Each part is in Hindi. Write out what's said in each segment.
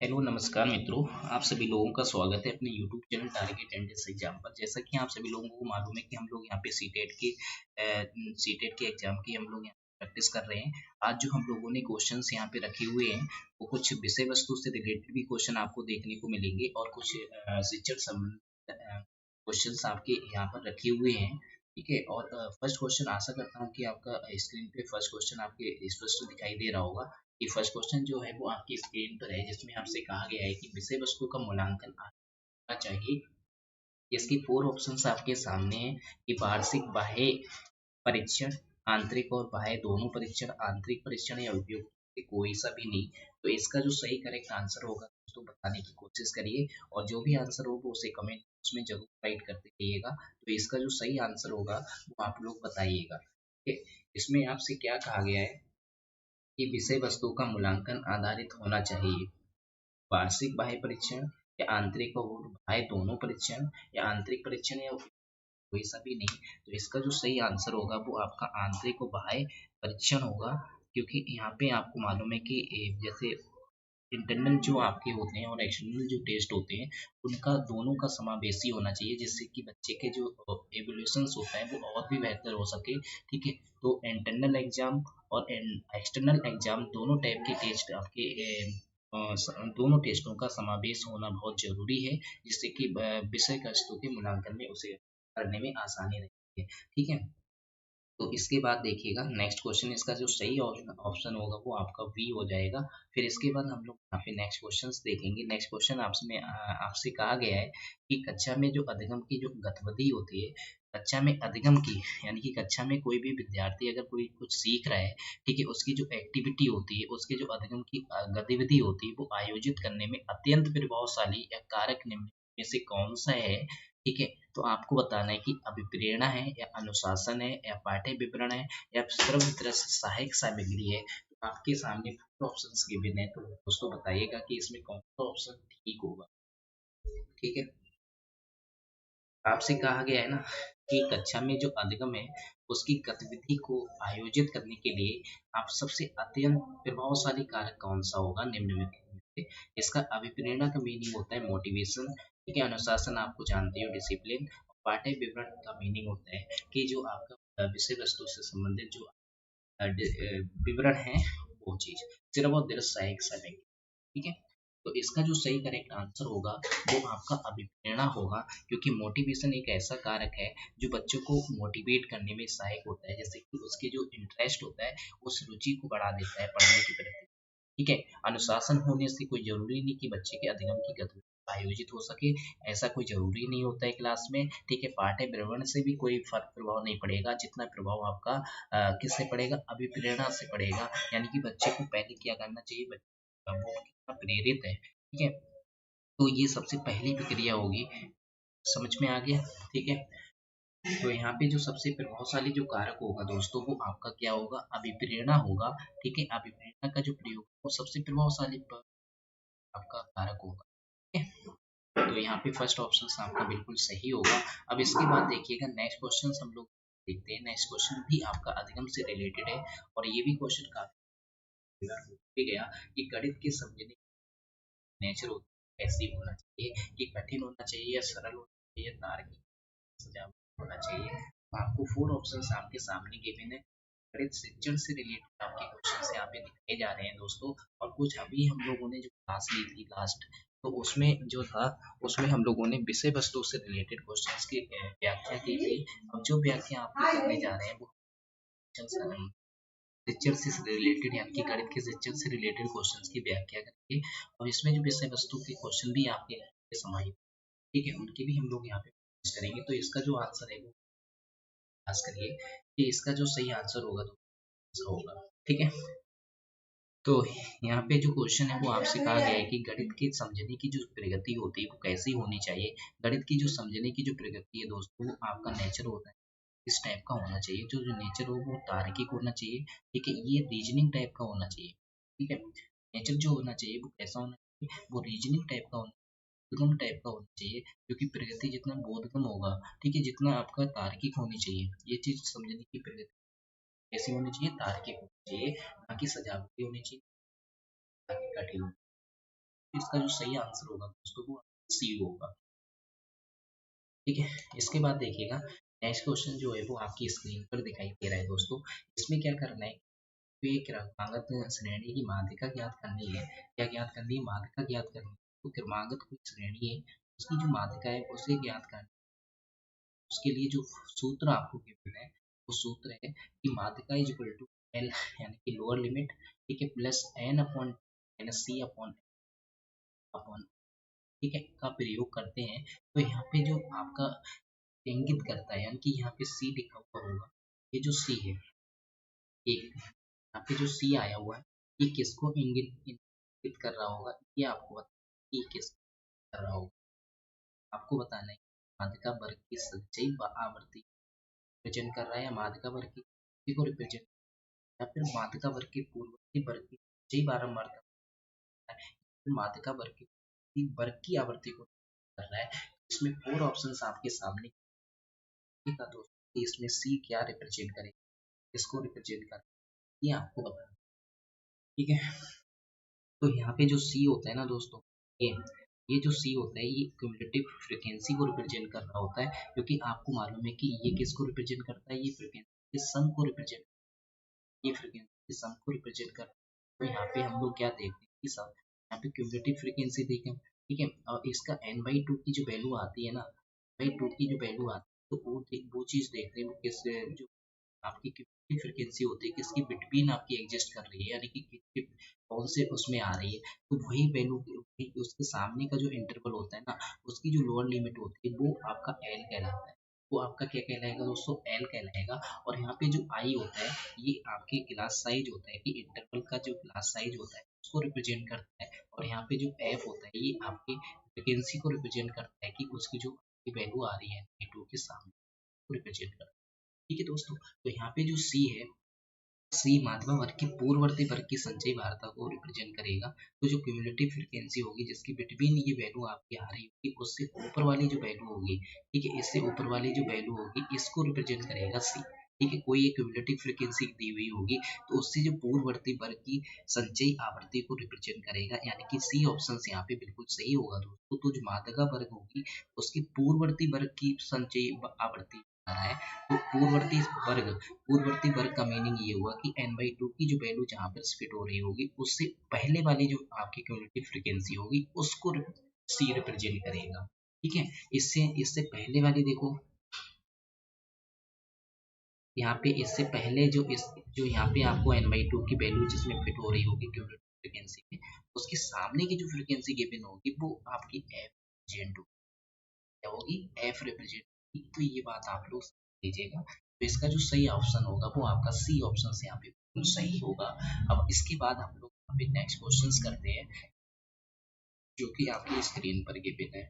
हेलो नमस्कार मित्रों। आप सभी लोगों का स्वागत है अपने YouTube channel target entrance exam पर। जैसा कि आप सभी लोगों को मालूम है कि हम लोग यहाँ पे सीटेट के एग्जाम की हम लोग यहाँ प्रैक्टिस कर रहे हैं। आज जो हम लोगों ने क्वेश्चंस यहाँ पे रखे हुए हैं वो कुछ विषय वस्तु से रिलेटेड भी क्वेश्चन आपको देखने को मिलेंगे और कुछ शिक्षण संबंधित क्वेश्चंस आपके यहाँ पर रखे हुए हैं। ठीक है। और फर्स्ट क्वेश्चन आशा करता हूँ कि आपका स्क्रीन पे फर्स्ट क्वेश्चन आपके स्पष्ट दिखाई दे रहा होगा। कि फर्स्ट क्वेश्चन जो है वो आपकी स्क्रीन पर है, जिसमें आपसे कहा गया है कि विषय वस्तु का मूल्यांकन आना चाहिए। इसकी फोर ऑप्शंस आपके सामने हैं कि वार्षिक बाह्य परीक्षण, आंतरिक और बाह्य दोनों परीक्षण, आंतरिक परीक्षण या उपयुक्त कोई सा भी नहीं। तो इसका जो सही करेक्ट आंसर होगा दोस्तों बताने की कोशिश करिए, और जो भी आंसर होगा उसे कमेंट बॉक्स में जरूर राइट करते रहिएगा। तो इसका जो सही आंसर होगा वो आप लोग बताइएगा। ठीक है। इसमें आपसे क्या कहा गया है कि विषय वस्तु का मूल्यांकन आधारित होना चाहिए। वार्षिक बाह्य परीक्षण या आंतरिक और बाह्य दोनों परीक्षण या आंतरिक परीक्षण या कोई सा भी नहीं। तो इसका जो सही आंसर होगा वो आपका आंतरिक और बाह्य परीक्षण होगा। क्योंकि यहाँ पे आपको मालूम है कि जैसे इंटरनल जो आपके होते हैं और एक्सटर्नल जो टेस्ट होते हैं उनका दोनों का समावेशी होना चाहिए, जिससे कि बच्चे के जो एवोल्यूशन होता है वो और भी बेहतर हो सके। ठीक है। तो इंटरनल एग्जाम और एक्सटर्नल एग्जाम दोनों टाइप के टेस्ट आपके दोनों टेस्टों का समावेश होना बहुत जरूरी है, जिससे कि विषय वस्तु के मूल्यांकन में उसे करने में आसानी रहती है। ठीक है। तो इसके बाद देखिएगा नेक्स्ट क्वेश्चन, इसका जो सही ऑप्शन होगा वो आपका बी हो जाएगा। फिर इसके बाद हम लोग यहाँ पे नेक्स्ट क्वेश्चंस देखेंगे। नेक्स्ट क्वेश्चन आपसे कहा गया है कि कक्षा में जो अधिगम की जो गतिविधि होती है, कक्षा में अधिगम की यानी कि कक्षा में कोई भी विद्यार्थी अगर कोई कुछ सीख रहा है, ठीक है, उसकी जो एक्टिविटी होती है, उसके जो अधिगम की गतिविधि होती है वो आयोजित करने में अत्यंत प्रभावशाली या कारक निम्न में से कौन सा है। ठीक है। तो आपको बताना है कि अभिप्रेरणा है या अनुशासन है या पाठ्य विवरण है या सर्व दृश्य सहायक सामग्री है। तो आपके सामने ऑप्शंस गिवन है, तो दोस्तों बताइएगा कि इसमें कौन सा ऑप्शन ठीक होगा। ठीक है। आपसे कहा गया है ना कि कक्षा में जो अधिगम है उसकी गतिविधि को आयोजित करने के लिए आप सबसे अत्यंत प्रभावशाली कारक कौन सा होगा निम्न में से? इसका अभिप्रेरणा का मीनिंग होता है मोटिवेशन। ठीक है। अनुशासन आपको जानते हो डिसिप्लिन। पाठ्य विवरण का मीनिंग होता है कि जो आपका विषय वस्तु से संबंधित जो विवरण है वो चीज सिर्फ और दृश्य सहायक समय। ठीक है। तो इसका जो सही करेक्ट आंसर होगा वो आपका अभिप्रेरणा होगा, क्योंकि मोटिवेशन एक ऐसा कारक है जो बच्चों को मोटिवेट करने में सहायक होता है, जैसे कि उसके जो इंटरेस्ट होता है उस रुचि को बढ़ा देता है पढ़ने के प्रति। ठीक है। अनुशासन होने से कोई जरूरी नहीं कि बच्चे के अधिगम की गतिविधि आयोजित हो सके, ऐसा कोई जरूरी नहीं होता है क्लास में। ठीक है। पाठ्य प्रवण से भी कोई फर्क प्रभाव नहीं पड़ेगा, जितना प्रभाव आपका किससे पड़ेगा, अभिप्रेरणा से पड़ेगा। यानी कि बच्चे को पहले क्या करना चाहिए, वो कितना प्रेरित है। ठीक है। तो ये सबसे पहली प्रक्रिया होगी। समझ में आ गया। ठीक है। तो यहाँ पे जो सबसे प्रभावशाली जो कारक होगा दोस्तों वो आपका क्या होगा, अभिप्रेरणा होगा। ठीक है। अभिप्रेरणा का जो प्रयोग वो सबसे प्रभावशाली आपका कारक होगा। ठीक है। तो यहाँ पे फर्स्ट ऑप्शन आपका बिल्कुल सही होगा। अब इसके बाद देखिएगा नेक्स्ट क्वेश्चन हम लोग देखते हैं। नेक्स्ट क्वेश्चन भी आपका अधिगम से रिलेटेड है, और ये भी क्वेश्चन काफी गया कि गणित के समझने नेचर कैसी होना चाहिए, कि कठिन होना चाहिए या सरल होना चाहिए, तार्किक सजावट होना चाहिए। तो आपको फोर ऑप्शंस आपके सामने गिवन है। गणित शिक्षण से रिलेटेड आपके क्वेश्चन यहाँ पे दिखाए जा रहे हैं दोस्तों। और कुछ अभी हम लोगों ने जो क्लास ली थी लास्ट, तो उसमें जो था उसमें हम लोगों ने विषय वस्तु से रिलेटेड क्वेश्चंस की व्याख्या की थी। अब जो व्याख्या आप करने जा रहे हैं वो शिक्षण से रिलेटेड यानी कि गणित के शिक्षण से रिलेटेड क्वेश्चंस की व्याख्या करेंगे। और इसमें जो विषय वस्तु के क्वेश्चन भी आपके समाहित, ठीक है, उनकी भी हम लोग यहाँ पे करेंगे। तो इसका जो आंसर है वो खास करिए कि इसका जो सही आंसर होगा तो होगा। ठीक है। तो यहाँ पे जो क्वेश्चन है वो आपसे कहा गया है कि गणित के समझने की जो प्रगति होती है वो कैसी होनी चाहिए। गणित की जो समझने की जो प्रगति है दोस्तों वो आपका नेचर होता है इस टाइप का होना चाहिए। जो जो नेचर हो वो तार्किक होना चाहिए। ठीक है। ये रीजनिंग टाइप का होना चाहिए। ठीक है। नेचर जो होना चाहिए वो कैसा होना चाहिए, वो रीजनिंग टाइप का होना, बोधगम टाइप का होना चाहिए। क्योंकि प्रगति जितना बोधगम होगा, ठीक है, जितना आपका तार्किक होनी चाहिए। ये चीज समझने की प्रगति कैसी होनी चाहिए, तार्किक होनी चाहिए, ना कि सजावटी होनी चाहिए, ना कि कठिन। इसका जो सही आंसर होगा दोस्तों वो सी होगा। ठीक है, इसके बाद देखिएगा नेक्स्ट क्वेश्चन जो है वो आपकी स्क्रीन पर दिखाई दे रहा है दोस्तों। इसमें क्या करना है, तो ये क्रमागत श्रेणी की माध्यिका ज्ञात करनी है। क्या ज्ञात करनी है? माध्यिका ज्ञात करनी है। तो क्रमागत कोई श्रेणी है, उसकी जो माध्यिका है उसे ज्ञात करना। उसके लिए जो सूत्र आपको गिवन है वो सूत्र है कि माध्यिका इज इक्वल टू एल यानी कि लोअर लिमिट, ठीक है, प्लस एन अपॉन माइनस सी अपॉन अपॉन, ठीक है, का प्रयोग करते हैं। तो यहाँ पे जो आपका इंगित करता है यानी कि यहाँ पे सी लिखा हुआ होगा, ये जो सी है, एक यहाँ पे जो सी आया हुआ है ये किसको इंगित इंगित कर रहा होगा, ये आपको बताना ये किस कर रहा होगा। आपको बताना है माध्यिका वर्ग की संचयी आवृत्ति रिप्रेजेंट कर रहा है, या माध्यिका वर्ग की आवृत्ति को रिप्रेजेंट, या फिर माध्यिका वर्ग के पूर्ववर्ती वर्ग की संचयी बारंबारता है, फिर माध्यिका वर्ग की आवृत्ति को कर रहा है। इसमें 4 ऑप्शंस आपके सामने का दोस्तों, इसमें सी क्या रिप्रेजेंट करेगा, किसको रिप्रेजेंट कर, ये आपको बताना। ठीक है, तो यहाँ पे जो सी होता है ना दोस्तों, ये जो सी होता है ये क्यूमुलेटिव फ्रीक्वेंसी को रिप्रेजेंट कर रहा होता है, क्योंकि आपको मालूम है कि ये किसको रिप्रेजेंट करता है, ये फ्रीक्वेंसी के सम को रिप्रेजेंट, ये फ्रीक्वेंसी के सम को रिप्रेजेंट करता है। तो यहाँ पे हम लोग क्या देखते हैं कि सम, यहाँ पे क्यूमुलेटिव फ्रीक्वेंसी देखें, ठीक है, और इसका n/2 की जो वैल्यू आती है ना, n/2 की जो वैल्यू आती है, तो वो चीज देखते हैं वो किस जो आपकी कितनी फ्रिक्वेंसी होती है, किसकी बिटवीन आपकी एग्जिस्ट कर रही है, यानी कि कौन से उसमें आ रही है। तो वही वैल्यू उसके सामने का जो इंटरवल होता है ना, उसकी जो लोअर लिमिट होती है वो आपका एल कहलाता है। वो आपका क्या कहलाएगा दोस्तों, एल कहलाएगा। और यहाँ पे जो आई होता है ये आपके क्लास साइज होता है, कि इंटरवल का जो क्लास साइज होता है उसको रिप्रेजेंट करता है। और यहाँ पे जो एफ होता है ये आपकी फ्रिक्वेंसी को रिप्रेजेंट करता है, कि उसकी जो वैल्यू आ रही है टू के सामने को रिप्रेजेंट करता है। ठीक है दोस्तों, तो यहाँ पे जो सी है, सी माध्यम वर्ग की पूर्ववर्ती वर्ग की संचयी वार्ता को रिप्रेजेंट करेगा। तो जो क्यूमुलेटिव फ्रीक्वेंसी होगी जिसकी बिटवीन ये वैल्यू आपकी आ रही होगी, उससे ऊपर वाली जो वैल्यू होगी, ठीक है, इससे ऊपर वाली जो वैल्यू होगी इसको रिप्रेजेंट करेगा सी। ठीक है, कोई एक क्यूमुलेटिव फ्रीक्वेंसी दी हुई होगी तो उससे जो पूर्ववर्ती वर्ग की संचयी आवृत्ति को रिप्रेजेंट करेगा, यानी कि सी ऑप्शन यहाँ पे बिल्कुल सही होगा दोस्तों। तो जो माध्यिका वर्ग होगी उसकी पूर्ववर्ती वर्ग की संचयी आवृत्ति आ रहा है। तो पूर्ववर्ती वर्ग का मीनिंग ये हुआ कि n/2 की जो वैल्यू जहाँ पर फिट हो रही होगी उससे पहले वाली जो आपकी क्यूमुलेटिव फ्रीक्वेंसी होगी उसको सी रिप्रेजेंट करेगा। ठीक है, इससे इससे पहले वाली देखो, यहाँ पे इससे पहले जो यहाँ पे आपको n/2 की वैल्यू जिसमें फिट हो रही होगी क्यूमुलेटिव फ्रीक्वेंसी में, उसके सामने की जो फ्रीक्वेंसी गिवन होगी वो आपकी एफ रिप्रेजेंट क्या होगी, एफ रिप्रेजेंट। तो ये बात आप लोग लीजिएगा। तो इसका जो सही ऑप्शन होगा वो आपका सी ऑप्शन से यहाँ पे बिल्कुल सही होगा। अब इसके बाद हम लोग यहाँ पे नेक्स्ट क्वेश्चंस करते हैं जो कि आपकी स्क्रीन पर गिवन है।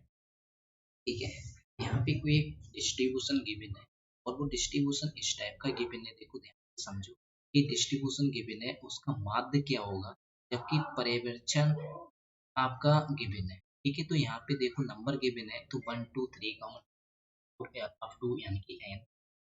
ठीक है, यहाँ पे कोई एक डिस्ट्रीब्यूशन गिवन है और वो डिस्ट्रीब्यूशन इस टाइप का गिवन है, देखो ध्यान से समझो। ये डिस्ट्रीब्यूशन गिवन है, उसका माध्य क्या होगा, जबकि पर्यवेक्षण आपका गिवन है। ठीक है, तो यहाँ पे देखो नंबर गिवन है, तो 1 2 3 का अप टू यानी कि एन,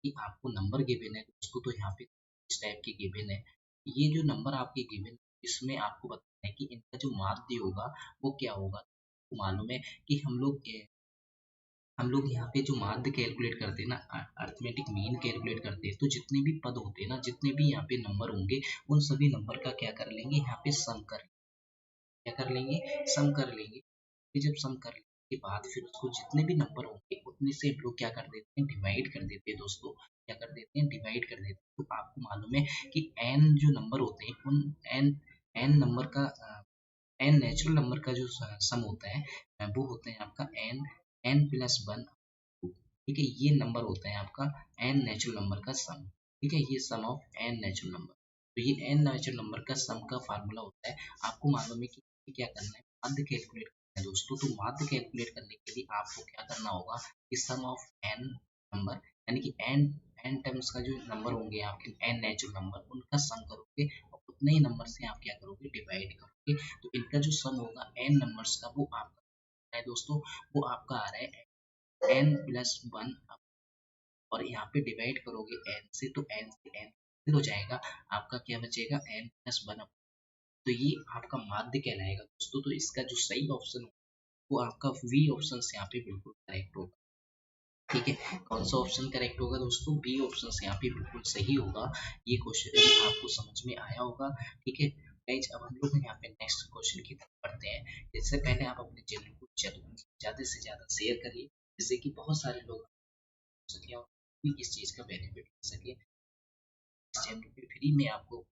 कि आपको नंबर गिवन है दोस्तों। तो यहाँ पे इस टाइप के गिवन है, ये जो नंबर आपके गिवन, इसमें आपको बताना है कि इनका जो माध्य होगा वो क्या होगा। तो मालूम है कि हम लोग यहाँ पे जो माध्य कैलकुलेट करते हैं ना, अर्थमेटिक मीन कैलकुलेट करते हैं, तो जितने भी पद होते हैं ना, जितने भी यहाँ पे नंबर होंगे उन सभी नंबर का क्या कर लेंगे, यहाँ पे सम कर, क्या कर लेंगे, सम कर लेंगे। फिर जब सम करने के बाद फिर उसको जितने भी नंबर होंगे उतने से हम लोग क्या कर देते हैं, डिवाइड कर देते हैं दोस्तों। क्या कर देते हैं, डिवाइड कर देते हैं। तो आपको मालूम है कि एन जो नंबर होते हैं उन एन एन नंबर का एन नेचुरल नंबर का जो सम होता है वो होता है आपका एन n+1। ठीक है, ये नंबर होता है आपका एन नेचुरल नंबर का सम। ठीक है, ये सम ऑफ एन नेचुरल नंबर। तो ये एन नेचुरल नंबर का सम का फार्मूला होता है। आपको मालूम है कि क्या करना है, माध्य कैलकुलेट करना है दोस्तों। तो माध्य कैलकुलेट करने के लिए आपको क्या करना होगा कि सम ऑफ एन नंबर, यानी कि एन टर्म्स का जो नंबर होंगे आपके एन नेचुरल नंबर उनका सम करोगे और उतने ही नंबर से आप क्या करोगे, डिवाइड करोगे। तो इनका जो सम होगा एन नंबर्स का वो आपका है दोस्तों, वो आपका आ रहा है n+1। और यहाँ पे डिवाइड करोगे n से, तो n से n कैंसिल हो जाएगा, आपका क्या बचेगा n+1। तो ये आपका माध्य कहलाएगा दोस्तों। तो इसका जो सही ऑप्शन वो आपका बी ऑप्शन से यहाँ पे बिल्कुल करेक्ट होगा। ठीक है, कौन सा ऑप्शन करेक्ट होगा दोस्तों? बी ऑप्शन से यहाँ पे बिल्कुल सही होगा। ये क्वेश्चन आपको समझ में आया होगा। ठीक है गाइज, अब हम लोग यहाँ पे नेक्स्ट क्वेश्चन की तरफ बढ़ते हैं। इससे पहले आप अपने चैनल को ज्यादा से ज्यादा शेयर करिए, जिससे कि बहुत सारे लोग सके और भी इस चीज का बेनिफिट ले सके। इस चैनल पे फ्री में आपको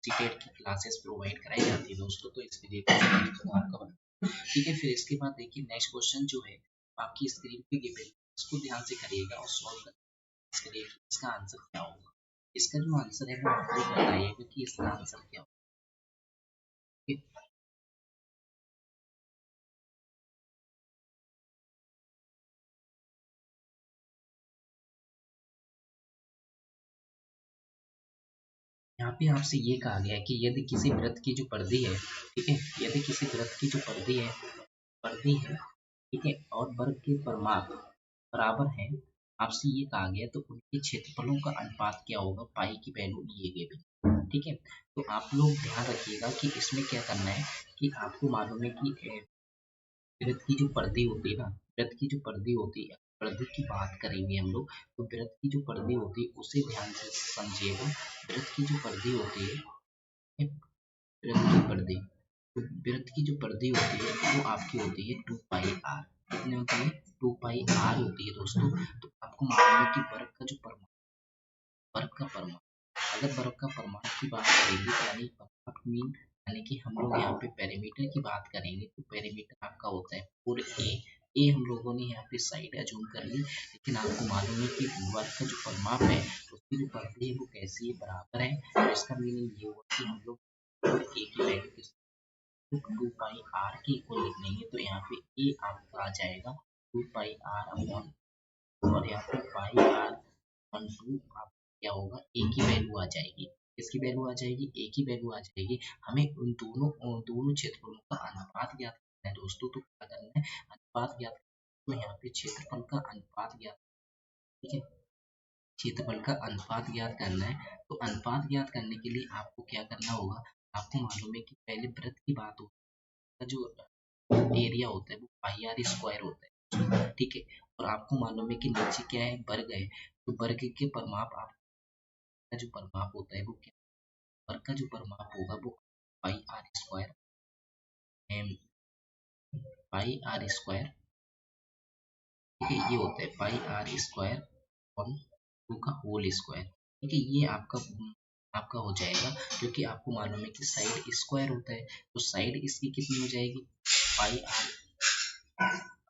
सीटेट की क्लासेस प्रोवाइड कराई जाती है दोस्तों, तो इसके लिए आपका। ठीक है, फिर इसके बाद देखिए नेक्स्ट क्वेश्चन जो है आपकी स्क्रीन पे गिवन, इसको ध्यान से करिएगा और सॉल्व करिए इसका आंसर क्या होगा। इसका जो आंसर है वो आपको बताइएगा कि इसका आंसर क्या होगा। यहाँ पे आपसे ये कहा गया है कि यदि किसी वृत्त की जो परिधि है, ठीक है, यदि किसी वृत्त की जो परिधि है, ठीक है, और वर्ग के परिमाप बराबर है, आपसे ये कहा गया तो उनके क्षेत्रफलों का अनुपात क्या होगा, पाई की वैल्यू दिए गए। ठीक है, तो आप लोग ध्यान रखिएगा कि इसमें क्या करना है कि आपको मालूम है कि वृत्त की जो परिधि होती है ना, वृत्त की जो परिधि होती है, परिधि की बात करेंगे हम लोग, तो वृत्त की जो परिधि होती है उसे ध्यान से समझिएगा। वृत्त की जो परिधि होती है, वृत्त की परिधि, तो वृत्त की जो परिधि होती है वो आपकी होती है 2 पाई आर। कितनी होती है? 2 पाई आर होती है दोस्तों। तो आपको मालूम है कि वर्ग का परिमाप, अगर वर्ग का परिमाप की बात करेंगे तो यानी परिमाप मीन, यानी कि हम लोग यहाँ पे पेरीमीटर की बात करेंगे तो पेरीमीटर आपका होता है 4a। हम लोगों ने यहाँ पे साइड अजूम कर ली, लेकिन आपको मालूम है कि वर्ग का जो परिमाप है उसकी जो परिधि है वो कैसी है, बराबर है। तो इसका मीनिंग ये हुआ कि हम लोग ए की वैल्यू 2 पाई आर की इक्वल लिख लेंगे, तो यहाँ पे ए आपका आ जाएगा 2 पाई आर अपॉन, और यहाँ पे पाई आर अपॉन 2 आप क्या होगा, ए की वैल्यू आ जाएगी। किसकी वैल्यू आ जाएगी? ए की वैल्यू आ जाएगी। हमें उन दोनों क्षेत्रफलों का अनुपात ज्ञात करना है दोस्तों। तो क्या करना है, अनुपात ज्ञात, तो यहाँ पे क्षेत्रफल का अनुपात ज्ञात, ठीक है, क्षेत्रफल का अनुपात ज्ञात करना है। तो अनुपात ज्ञात करने के लिए आपको क्या करना होगा, आपको मालूम है कि पहले वृत्त की बात हो, जो एरिया होता है वो पाई आर स्क्वायर होता है। ठीक है, और आपको मालूम है कि नीचे क्या है, वर्ग है, तो वर्ग के परिमाप, आपका जो परिमाप होता है वो क्या, वर्ग का जो परिमाप होगा वो pi R square, pi R square, ठीक है, ये होता है पाई आर स्क्वायर और 2 का होल स्क्वायर। ठीक है, ये आपका आपका हो जाएगा, क्योंकि आपको मालूम है कि साइड स्क्वायर होता है, तो साइड इसकी कितनी हो जाएगी, पाई आर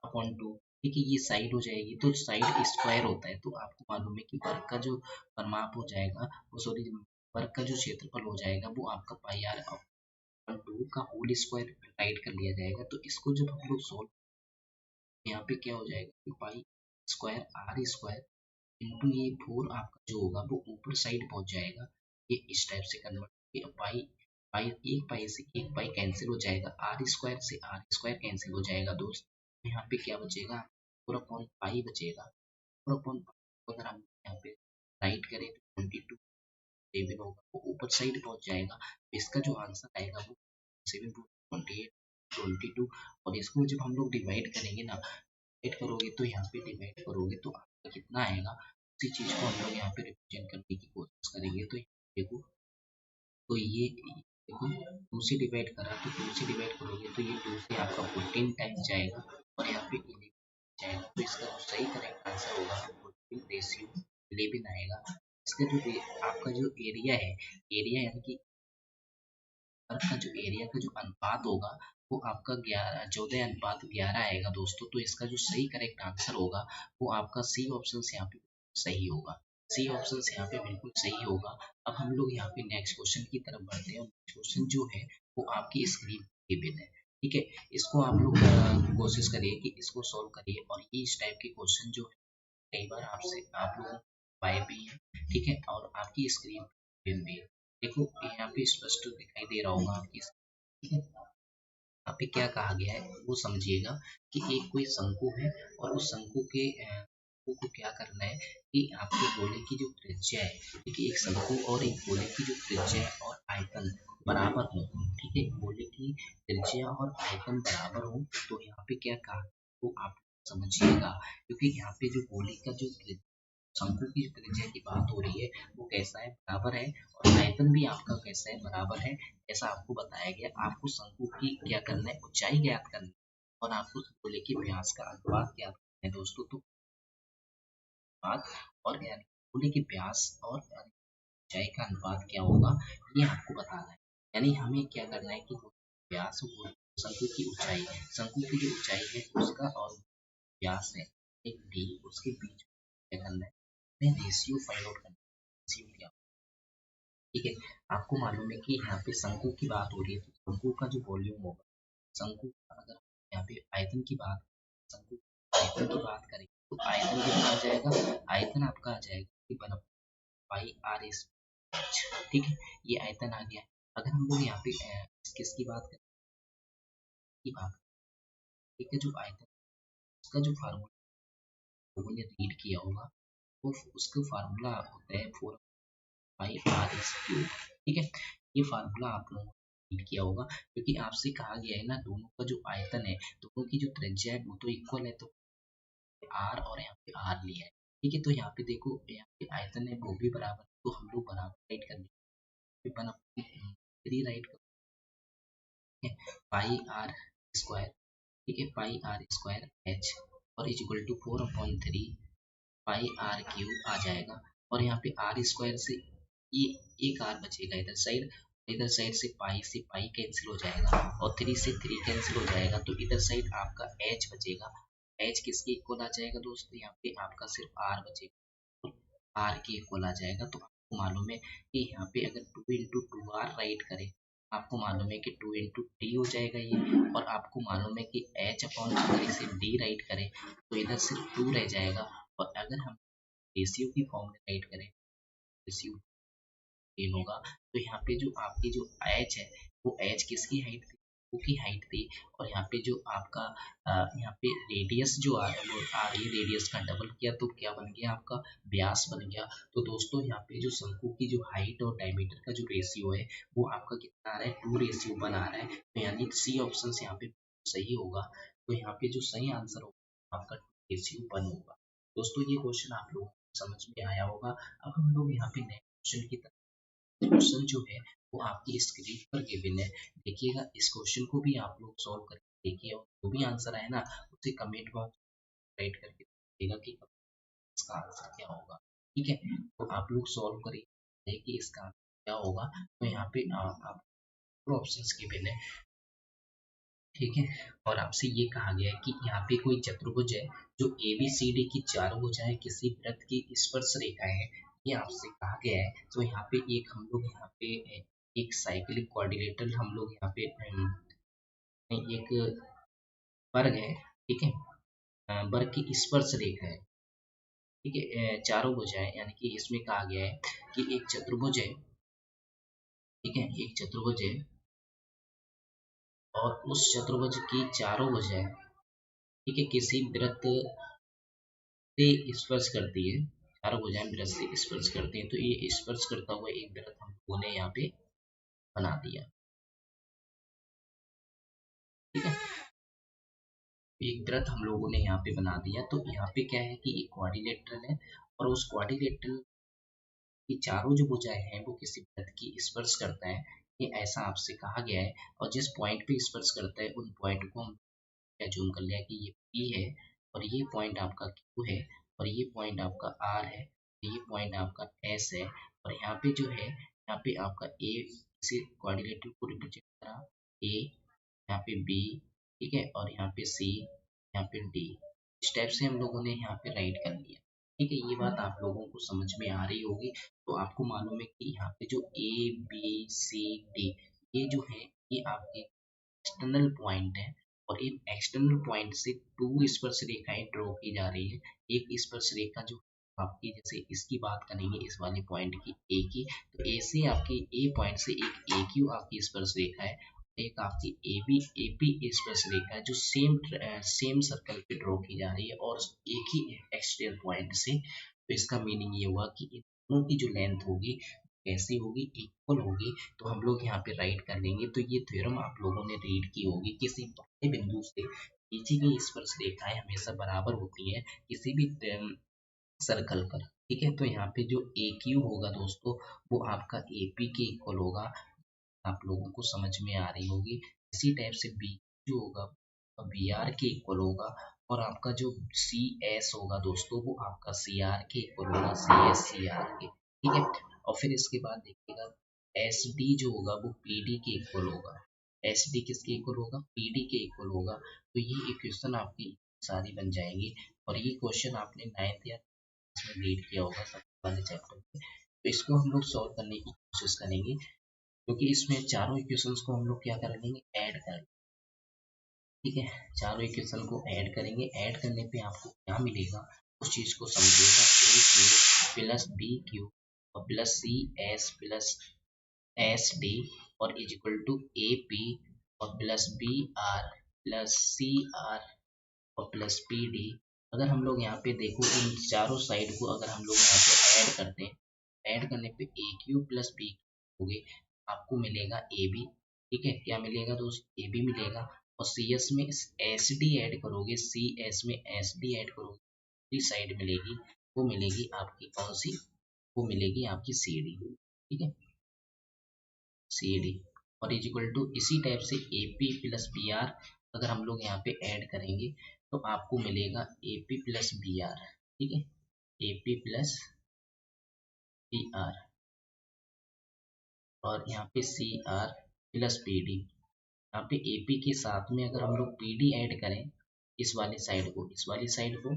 अपॉन 2। ठीक है, ये साइड हो जाएगी, तो साइड स्क्वायर होता है, तो आपको मालूम है कि वर्ग का जो परिमाप हो जाएगा वो, सॉरी, वर्ग का जो क्षेत्रफल हो जाएगा वो आपका पाई आर अपॉन 2 का होल स्क्वायर राइट कर लिया जाएगा। तो इसको जब हम लोग सोल्व, यहाँ पे क्या हो जाएगा कि pi square r square into ये 4 आपका जो होगा वो ऊपर साइड पहुंच जाएगा। ये इस टाइप से कन्वर्ट, पाई पाई एक पाई से एक पाई कैंसिल हो जाएगा, आर स्क्वायर से आर स्क्वायर कैंसिल हो जाएगा दोस्त। तो यहाँ पे क्या बचेगा, 4/पाई बचेगा। 4/पाई अगर हम यहाँ पे राइट करें तो 22 टेबल होगा, वो ऊपर साइड पहुंच जाएगा। तो इसका जो आंसर आएगा वो 7/28 और इसको जब हम लोग डिवाइड करेंगे ना, डिवाइड करोगे तो यहाँ पे डिवाइड करोगे तो आपका कितना आएगा, उसी चीज को हम लोग यहाँ पे रिप्रेजेंट करने की कोशिश करेंगे। तो देखो, तो ये देखो 2 से डिवाइड करा तो 2 से डिवाइड करोगे तो ये 2 से आपका 14 टाइम्स जाएगा और यहाँ पे 11 जाएगा। तो इसका जो सही करेक्ट आंसर होगा 14/11 आएगा। इसका जो आपका जो एरिया है, एरिया यानी कि वर्ग का जो एरिया का जो अनुपात होगा वो आपका 14/11 आएगा दोस्तों। तो इसका जो सही करेक्ट आंसर होगा वो आपका सी ऑप्शन से यहाँ पे सही होगा। सी ऑप्शन से यहाँ पे बिल्कुल सही होगा। अब हम लोग यहाँ पे नेक्स्ट क्वेश्चन की तरफ बढ़ते हैं। नेक्स्ट क्वेश्चन जो है वो आपकी स्क्रीन पे गिवन है। ठीक है, इसको आप लोग कोशिश करिए कि इसको सॉल्व करिए, और ये इस टाइप के क्वेश्चन जो है कई बार आपसे आप लोगों को आए भी हैं। ठीक है, और आपकी स्क्रीन पे भी है। देखो यहाँ पे स्पष्ट दिखाई दे रहा होगा आपकी, ठीक है, यहाँ पे क्या कहा गया है वो समझिएगा कि एक कोई शंकु है और उस शंकु के शंकु को क्या करना है कि आपके गोले की जो त्रिज्या है, ठीक है, एक शंकु और एक गोले की जो त्रिज्या है और आयतन बराबर हो, ठीक है, गोले की त्रिज्या और आयतन बराबर हो, तो यहाँ पे क्या कहा वो आप समझिएगा, क्योंकि यहाँ पे जो गोले का जो शंकु की त्रिज्या की बात हो रही है वो कैसा है, बराबर है, और आयतन भी आपका कैसा है, बराबर है, ऐसा आपको बताया गया। आपको शंकु की क्या करना है, ऊंचाई ज्ञात करनी है, और आपको गोले के व्यास का अनुपात ज्ञात करना है दोस्तों। तो अनुपात और यानी गोले के व्यास और ऊंचाई का अनुपात क्या होगा, ये आपको बताना है। यानी हमें क्या करना है कि व्यास और शंकु की ऊंचाई, शंकु की जो ऊंचाई है उसका और व्यास है एक डी, उसके बीच क्या करना है, हमें रेशियो फाइंड आउट करना है। रेशियो क्या, ठीक है, आपको मालूम है कि यहाँ पे शंकु की बात हो रही है, तो शंकु का जो वॉल्यूम होगा, शंकु का अगर यहाँ पे आयतन की बात, शंकु आयतन की बात करें तो आयतन कितना आ जाएगा, आयतन आपका आ जाएगा कि वन पाई आर एस, ठीक है, ये आयतन आ गया। अगर हम लोग यहाँ पे किसकी बात करें, की बात, ठीक है, जो आयतन उसका जो फार्मूला लोगों ने रीड किया होगा, वो उसका फार्मूला होता है 4 पाई आर एस क्यूब, ठीक है, ये फार्मूला आप लोगों ने रीड किया होगा, क्योंकि आपसे कहा गया है ना दोनों का जो आयतन है, दोनों की जो त्रिज्या है वो तो इक्वल है, तो आर और यहाँ पे आर लिया है, ठीक है, तो यहाँ पे देखो यहाँ पे आयतन है वो भी बराबर, तो हम लोग बराबर राइट कर देंगे, वन अपॉन थ्री राइट कर, पाई आर स्क्वायर, ठीक है, पाई आर स्क्वायर एच, और is equal to 4/3 pi R cube आ जाएगा। और यहाँ पे आर स्क्वायर से ये एक आर बचेगा इधर साइड, इधर साइड से पाई कैंसिल हो जाएगा, और थ्री से थ्री कैंसिल हो जाएगा, तो इधर साइड आपका एच बचेगा। एच किसके इक्वल आ जाएगा दोस्तों, यहाँ पे आपका सिर्फ आर बचेगा, आर के इक्वल आ जाएगा। तो आपको मालूम है कि यहाँ पे अगर 2 × 2r राइट करें, आपको मालूम है कि 2 × d हो जाएगा ये, और आपको मालूम है कि h अपॉन अगर इसे d राइट करें तो इधर सिर्फ 2 रह जाएगा, और अगर हम रेशियो की फॉर्म में राइट करें, रेशियो गेन होगा, तो यहाँ पे जो आपकी जो एच है वो एच किसकी हाइट थी, वो की हाइट थी, और यहाँ पे जो आपका यहाँ पे रेडियस जो वो आ रही है, रेडियस का डबल किया तो क्या बन गया, आपका व्यास बन गया। तो दोस्तों यहाँ पे जो शंकु की जो हाइट और डायमीटर का जो रेशियो है वो आपका कितना आ रहा है, 2:1 आ रहा है, तो यानी सी ऑप्शन यहाँ पे सही होगा। तो यहाँ पे जो सही आंसर होगा आपका 2:1 होगा। दोस्तों ये क्वेश्चन आप लोगों को समझ में आया होगा। अब हम लोग यहाँ पे नए क्वेश्चन की तरफ, क्वेश्चन जो है वो आपकी स्क्रीन पर गिवन है, देखिएगा इस क्वेश्चन को भी आप लोग सॉल्व करके देखिए, और जो भी आंसर आए ना उसे कमेंट बॉक्स में राइट करके देखिएगा कि इसका आंसर क्या होगा, ठीक है, तो आप लोग सॉल्व करिए कि इसका आंसर क्या होगा। तो यहाँ पे आप ऑप्शंस गिवन है, ठीक है, और आपसे ये कहा गया है कि यहाँ पे कोई चतुर्भुज है जो ए बी सी डी की चारों भुजाएं किसी वृत्त की स्पर्श रेखा है, ये आपसे कहा गया है। तो यहाँ पे एक हम लोग यहाँ पे एक साइक्लिक क्वाड्रिलेटरल हम लोग यहाँ पे एक वर्ग है, ठीक है, वर्ग की स्पर्श रेखा है, ठीक है, चारों भुजाएं, यानी कि इसमें कहा गया है कि एक चतुर्भुज है, ठीक है, एक चतुर्भुज है और उस चतुर्भुज की चारों भुजाएं, ठीक है, किसी वृत्त से स्पर्श करती है, चारों भुजाएं वृत्त से स्पर्श करती हैं, तो ये स्पर्श करता हुआ एक वृत्त हम लोगों ने यहाँ पे बना दिया, ठीक है, एक वृत्त हम लोगों ने यहाँ पे बना दिया। तो यहाँ पे क्या है कि एक क्वाड्रिलेटरल है, और उस क्वाड्रिलेटरल की चारों जो भुजाएं हैं वो किसी वृत्त की स्पर्श करता है, ये ऐसा आपसे कहा गया है, और जिस पॉइंट पे स्पर्श करता है उन पॉइंट को हम जूम कर लिया कि ये P है, और ये पॉइंट आपका Q है, और ये पॉइंट आपका R है, ये पॉइंट आपका S है, और यहाँ पे जो है यहाँ पे आपका A इसे क्वाड्रिलेटरल को रिप्रेजेंट करा, A यहाँ पे B, ठीक है, और यहाँ पे C, यहाँ पे D, इस टाइप से हम लोगों ने यहाँ पे राइट कर लिया, ठीक है, ये बात आप लोगों को समझ में आ रही होगी। तो आपको मालूम है कि यहाँ पे जो A B C D ये जो है ये आपके एक्सटर्नल पॉइंट है, और इन एक्सटर्नल पॉइंट से 2 स्पर्श रेखाएं ड्रॉ की जा रही है। एक स्पर्श रेखा जो आपकी, जैसे इसकी बात करेंगे इस वाले पॉइंट की ए की, तो ए से आपकी ए पॉइंट से एक ए क्यू आपकी स्पर्श रेखा है, एक आपकी ए बी ए पी स्पर्श रेखा है जो सेम सर्कल पे ड्रॉ की जा रही है और एक ही एक्सटर्नल पॉइंट से। तो इसका मीनिंग ये हुआ कि इन दोनों की जो लेंथ होगी कैसी होगी, इक्वल होगी, तो हम लोग यहाँ पे राइट कर लेंगे। तो ये थ्योरम आप लोगों ने रीड की होगी, किसी पहले बिंदु से खींची गई स्पर्श रेखाएं हमेशा बराबर होती है किसी भी सर्कल पर। ठीक है, तो यहाँ पे जो ए क्यू होगा दोस्तों, वो आपका ए पी के इक्वल होगा, आप लोगों को समझ में आ रही होगी। इसी टाइप से बी जो होगा बी आर के इक्वल होगा, और आपका जो सी एस होगा दोस्तों, वो आपका सी आर के इक्वल होगा, सी एस सी आर के। ठीक है, और फिर इसके बाद देखिएगा एस डी जो होगा वो पी डी के इक्वल होगा। एस डी किसके इक्वल होगा, पी डी के इक्वल होगा। तो ये इक्वेशन आपकी सारी बन जाएंगी, और ये क्वेश्चन आपने 9th या में रीड किया होगा सब वाले चैप्टर में। तो इसको हम लोग सॉल्व करने की कोशिश करेंगे, क्योंकि इसमें चारों इक्वेशंस को हम लोग क्या कर लेंगे, ऐड कर। ठीक है, चारों इक्वेशन को ऐड करेंगे। ऐड करने पे आपको क्या मिलेगा उस चीज को समझिएगा। A Q plus B Q और plus C S plus S D और is equal to A P और plus B R plus C R और प्लस पी डी। अगर हम लोग यहाँ पे देखो इन चारों साइड को अगर हम लोग यहाँ पे ऐड करते हैं, ऐड करने पे ए क्यू प्लस बी हो गए, आपको मिलेगा ए बी। ठीक है, क्या मिलेगा दोस्त, ए बी मिलेगा। और सी एस में एस डी ऐड करोगे, सी एस में एस डी ऐड करोगे, साइड मिलेगी, वो मिलेगी आपकी कौन सी, वो मिलेगी आपकी सी डी। ठीक है, सी डी और इज इक्वल टू इसी टाइप से A P plus B R अगर हम लोग यहाँ पे ऐड करेंगे तो आपको मिलेगा A P plus B R. ठीक है, A P plus B R और यहाँ पे C R plus P D. यहाँ पे ए पी के साथ में अगर हम लोग पी डी ऐड करें, इस वाली साइड को, इस वाली साइड को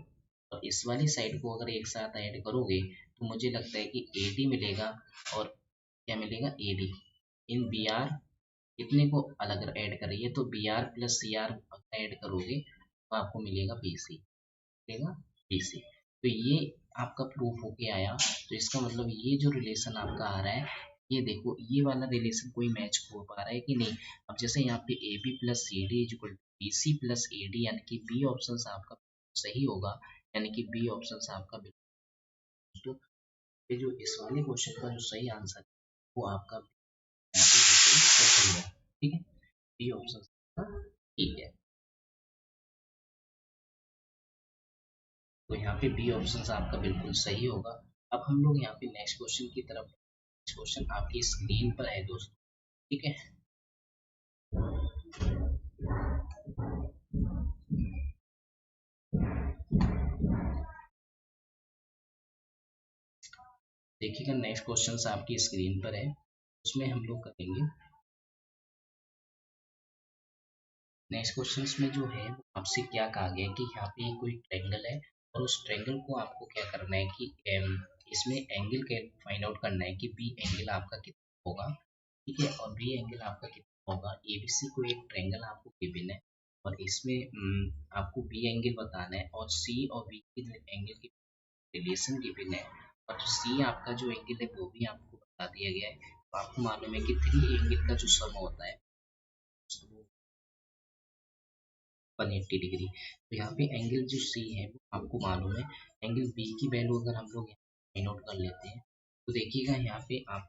और इस वाली साइड को अगर एक साथ ऐड करोगे तो मुझे लगता है कि ए डी मिलेगा, और क्या मिलेगा, ए डी। इन बी आर इतने को अलग ऐड करिए तो B R plus C R add करोगे तो आपको मिलेगा बी सी, मिलेगा बी सी। तो ये आपका प्रूफ होके आया। तो इसका मतलब ये जो रिलेशन आपका आ रहा है, ये देखो ये वाला रिलेशन कोई मैच हो पा रहा है कि नहीं। अब जैसे यहाँ पे A B plus C D equal B C plus A D, यानी कि बी ऑप्शन आपका सही होगा, यानी कि बी ऑप्शन आपका बिल्कुल। ये जो इस वाले क्वेश्चन का जो सही आंसर है वो आपका यहाँ पे बिल्कुल सही है। ठीक है, बी ऑप्शन ठीक है। तो यहाँ पे बी ऑप्शन आपका बिल्कुल सही होगा। अब हम लोग यहाँ पे नेक्स्ट क्वेश्चन की तरफ, नेक्स्ट क्वेश्चन आपकी स्क्रीन पर है दोस्तों। ठीक है, देखिएगा नेक्स्ट क्वेश्चन आपकी स्क्रीन पर है, उसमें हम लोग करेंगे। नेक्स्ट क्वेश्चन में जो है वो आपसे क्या कहा गया है कि यहाँ पे कोई ट्रायंगल है, और उस ट्रायंगल को आपको क्या करना है कि इसमें एंगल के फाइंड आउट करना है कि बी एंगल आपका कितना होगा। ठीक है, और बी एंगल आपका कितना होगा, एबीसी को एक ट्रायंगल आपको गिवन है, और इसमें आपको बी एंगल बताना है, और सी और बी की एंगल की रिलेशन गिवन है, और सी आपका जो एंगल है वो भी आपको बता दिया गया है। तो आपको मालूम है कि थ्री एंगल का जो सम होता है 180 डिग्री। तो यहाँ पे एंगल जो सी है वो आपको मालूम है। एंगल बी की वैल्यू अगर हम लोग फाइंड आउट कर लेते हैं तो देखिएगा यहाँ पे आप,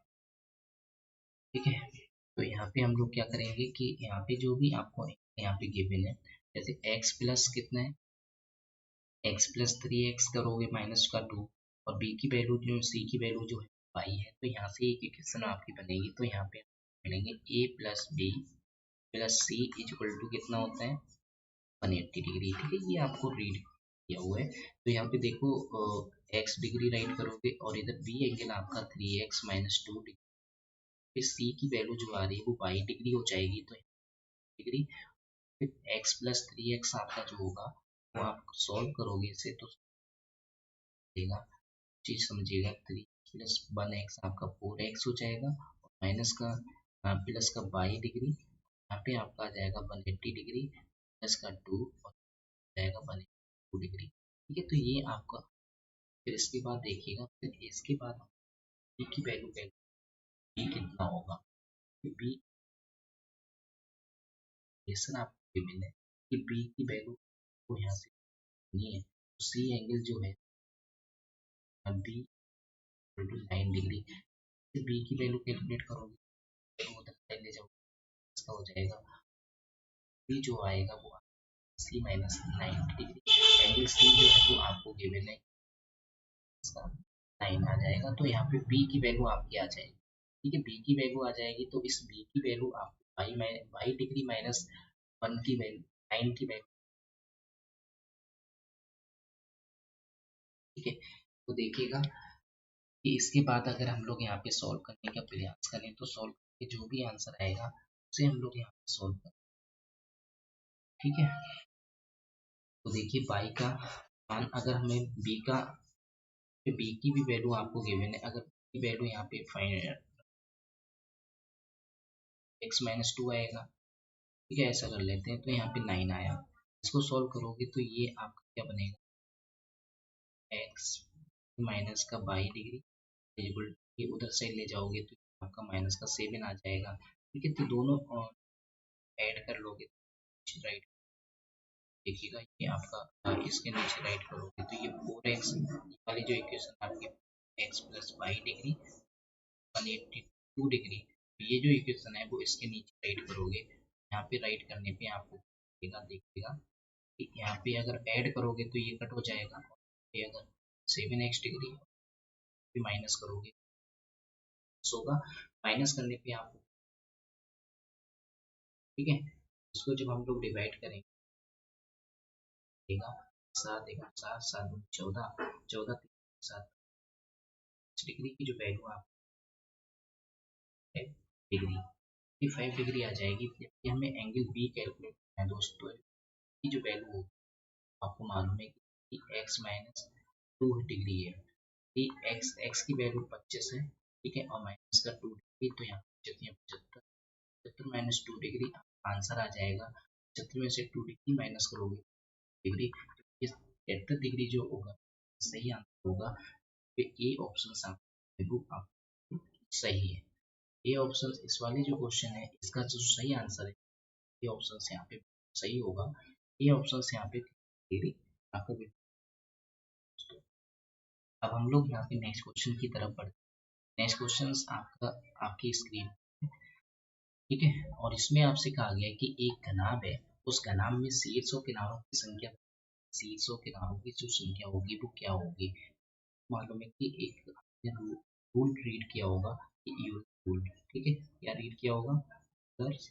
ठीक है, तो यहाँ पे हम लोग क्या करेंगे कि यहाँ पे जो भी आपको यहाँ पे गिवन है, जैसे x प्लस कितना है, x प्लस 3x करोगे माइनस का 2, और b की वैल्यू जो c की वैल्यू जो है y है, तो यहाँ से एक इक्वेशन आपकी बनेगी। तो यहाँ पे मिलेंगे a plus B plus C is equal to कितना होता है 180 डिग्री। ठीक है, ये आपको रीड किया हुआ है। तो यहाँ पे देखो x डिग्री राइट करोगे और इधर b एंगल आपका 3x माइनस 2 डिग्री, फिर c की वैल्यू जो आ रही है वो y डिग्री हो जाएगी, तो डिग्री, फिर x प्लस 3x आपका जो होगा वो आप सॉल्व करोगे इसे तो देगा, चीज समझिएगा, 3 प्लस 1x आपका 4x हो जाएगा, और माइनस का प्लस का 22 डिग्री, यहाँ पे आपका आ जाएगा 180 डिग्री, प्लस का 2 और जाएगा 182 डिग्री। ठीक है, तो ये आपका, फिर इसके बाद देखिएगा, फिर इसके बाद बी की वैल्यू बी कितना होगा, बी रिलेशन आपको गिवन है कि बी की वैल्यू को यहाँ से नहीं है, तो सी एंगल जो है बी 9 डिग्री, बी की वैल्यू कैलकुलेट करोगे तो उधर साइड ले जाओगे, इसका हो जाएगा बी जो आएगा वो सी माइनस 90 डिग्री। एंगल सी जो है वो आपको गिवन है, इसका 9 आ जाएगा। तो यहाँ पे बी की वैल्यू आपकी आ जाएगी। ठीक है, बी की वैल्यू आ जाएगी तो इस बी की वैल्यू आपको बाई डिग्री माइनस 1 की वैल्यू 9 की वैल्यू। ठीक है, तो देखिएगा कि इसके बाद अगर हम लोग यहाँ पे सॉल्व करने का प्रयास करें तो सॉल्व करके जो भी आंसर आएगा उसे हम लोग यहाँ पे सॉल्व करें। ठीक है, तो देखिए बाई का मान अगर हमें बी की भी वैल्यू आपको गिवन है, अगर की वैल्यू यहाँ पे फाइन एक्स माइनस 2 आएगा। ठीक है, ऐसा कर लेते हैं, तो यहाँ पे 9 आया। इसको सॉल्व करोगे तो ये आपका क्या बनेगा, एक्स माइनस का 22 डिग्री इक्वल, ये उधर से ले जाओगे तो आपका माइनस का 7 आ जाएगा। ठीक है, तो दोनों ऐड कर लोगे तो राइट देखिएगा ये आपका इसके नीचे राइट करोगे तो ये 4x वाली जो इक्वेशन आपकी एक्स प्लस 22 डिग्री 182 डिग्री, ये जो इक्वेशन है वो इसके नीचे राइट करोगे। यहाँ पे राइट करने पे आपको देखिएगा कि यहाँ पे अगर ऐड करोगे तो ये कट हो जाएगा। ये अगर 7x डिग्री माइनस करोगे होगा, माइनस करने पे आपको ठीक है, इसको जब हम लोग डिवाइड करेंगे सात एक सात सात 14 14 7 डिग्री की जो वैल्यू आप डिग्री 5 डिग्री आ जाएगी। जबकि हमें एंगल बी कैलकुलेट करना है दोस्तों, की जो वैल्यू होगी आपको मालूम है कि एक्स माइनस 2 डिग्री है। एक्स एक्स की वैल्यू 25 है। ठीक है, और माइनस का 2 डिग्री, तो यहाँ कितनी है 75, 75 माइनस 2 डिग्री आंसर आ जाएगा। 75 में से 2 डिग्री माइनस करोगे डिग्री, 73 डिग्री जो होगा सही आंसर होगा। ए ऑप्शन आपको सही है। ए ऑप्शन इस वाले जो क्वेश्चन है इसका जो सही आंसर है ये ऑप्शन यहाँ पे सही होगा। ये ऑप्शन यहाँ पे डिग्री आपको भी। अब हम लोग यहाँ पे नेक्स्ट क्वेश्चन की तरफ बढ़ते हैं। नेक्स्ट क्वेश्चन आपका आपकी स्क्रीन, ठीक है, और इसमें आपसे कहा गया है कि एक घनाभ है, उस घनाभ में शीर्षों किनारों की संख्या, शीर्षों किनारों की जो संख्या होगी वो क्या होगी। मालूम है कि एक रूल रीड किया होगा कि रूल, ठीक है, क्या रीड किया होगा, यूलर्स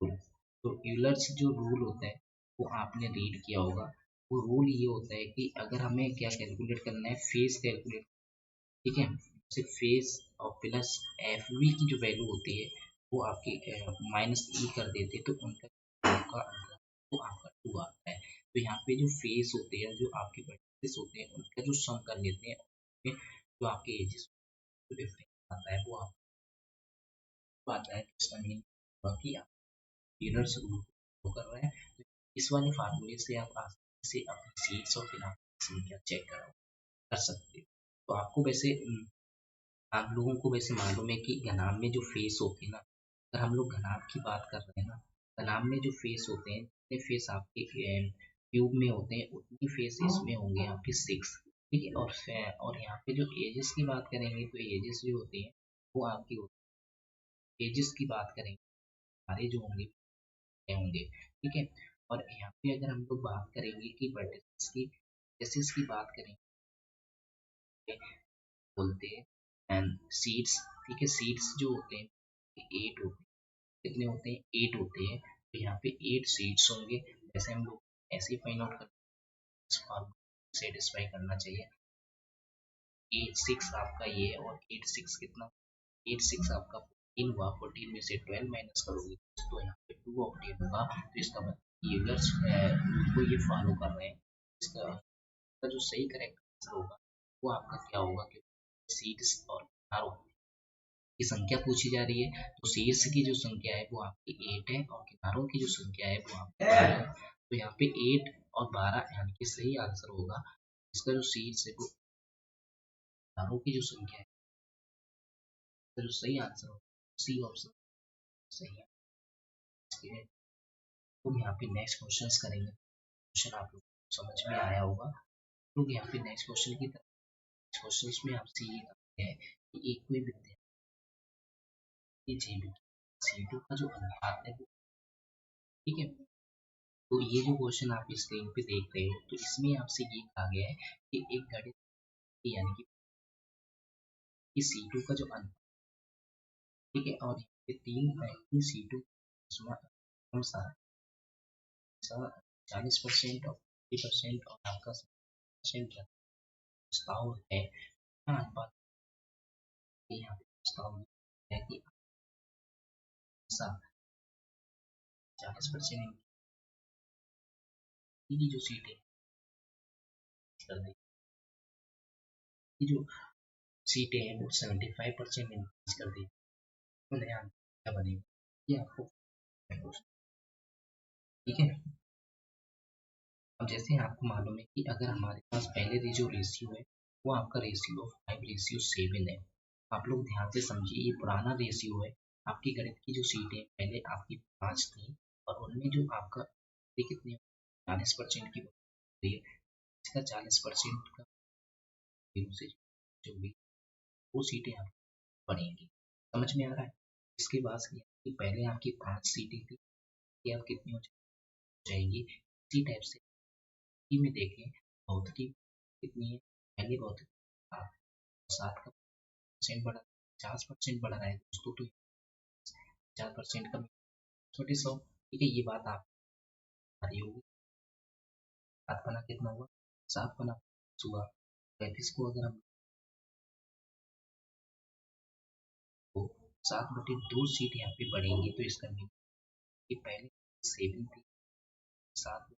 रूल। तो यूलर्स जो रूल होता है वो आपने रीड किया होगा। वो रूल ये होता है कि अगर हमें क्या कैलकुलेट करना है, फेस कैलकुलेट, ठीक है, सिर्फ फेस और प्लस एफ वी की जो वैल्यू होती है वो आपकी माइनस ई कर देते तो उनका वो आपका 2 आता है। तो यहाँ पे जो फेस होते हैं, जो आपके वर्टिसेस होते हैं, उनका जो सम कर लेते हैं, जो आपके एजेस डिफरेंस आता है वो आपको आता है। इसका मीन बाकी आप टेलर्स रूल फॉलो कर रहे हैं। तो इस वाले फार्मूले से आप आसानी से अपनी सीट्स और फिर संख्या चेक कर सकते हो। तो आपको वैसे आप लोगों को वैसे मालूम है कि घनाभ में जो फेस होते हैं ना, अगर हम लोग घनाभ की बात कर रहे हैं ना, घनाभ में जो फेस होते हैं, जितने फेस आपके क्यूब में होते हैं उतनी फेस इसमें होंगे आपके 6। ठीक है, और यहाँ पे जो एजेस की बात करेंगे तो एजेस जो होती हैं वो आपकी एजेस की बात करेंगे हमारे जो होंगे होंगे। ठीक है, और यहाँ पे अगर हम लोग बात करेंगे कि वर्टिसेस की, वर्टिसेस की बात करेंगे बोलते हैं सीड्स। ठीक है, सीड्स जो होते हैं 8 होते हैं, कितने होते हैं 8 होते हैं। तो यहाँ पे 8 सीड्स होंगे। जैसे हम लोग ऐसे ही फाइंड आउट कर सेटिस्फाई करना चाहिए। 8 6 आपका ये है, और 8 6 कितना, 8 6 आपका 14 हुआ। 14 में से 12 माइनस करोगे तो यहाँ पे 2 ऑप्टेन होगा। तो इसका मतलब यूजर्स को ये फॉलो कर रहे हैं। इसका जो सही करेक्ट आंसर होगा वो आपका क्या होगा, क्योंकि सीड्स और किनारों की संख्या पूछी जा रही है। तो शीर्ष की जो संख्या है वो आपकी 8 है और किनारों की जो संख्या है वो आपकी 12 है। तो यहाँ पे 8 और 12 यानी कि सही आंसर होगा। इसका जो शीर्ष है वो किनारों की जो संख्या है, तो जो सही आंसर होगा सी ऑप्शन सही है। तो यहाँ पे नेक्स्ट क्वेश्चन करेंगे। क्वेश्चन आप लोग समझ में आया होगा। लोग यहाँ पे नेक्स्ट क्वेश्चन की तरफ, क्वेश्चन में आपसे ये है कि एक कोई विद्यार्थी ये जीबी C2 का जो अनुपात है वो, ठीक है। तो ये जो क्वेश्चन आप स्क्रीन पे देख रहे हो, तो इसमें आपसे ये कहा गया है कि एक गणित यानी कि C2 का जो अनुपात, ठीक है, और यहाँ पे तीन C2 कौन सा 40% और 50% और आपका 70% प्रस्ताव है। अनुपात यहाँ पे प्रस्ताव है कि 40% की जो सीट है कर दी, जो सीटें हैं वो 75% इंक्रीज कर दी, तो नया क्या बनेगा ये आपको, ठीक है। अब जैसे आपको मालूम है कि अगर हमारे पास पहले जो रेशियो है वो आपका रेशियो 5:7 है। आप लोग ध्यान से समझिए, ये पुराना रेशियो है। आपकी गणित की जो सीटें पहले आपकी 5 थी और उनमें जो आपका कितनी 40% की है, इसका 40% का से जो भी वो सीटें आप बढ़ेंगी। समझ में आ रहा है? इसके बाद कि पहले आपकी 5 सीटें थी, ये अब कितनी हो जाएंगी। इसी टाइप से में देखें भौतिकी कितनी है, पहले भौतिकी 7% बढ़ा, 50% बढ़ रहा है दोस्तों, तो 4% का 100, ठीक है। ये बात आप आ रही होगी। 7 बना कितना हुआ, 7 बना हुआ 35 को अगर हम तो 7/2 सीट यहाँ पे बढ़ेंगी, तो इसका मीन कि पहले 7 थी, 7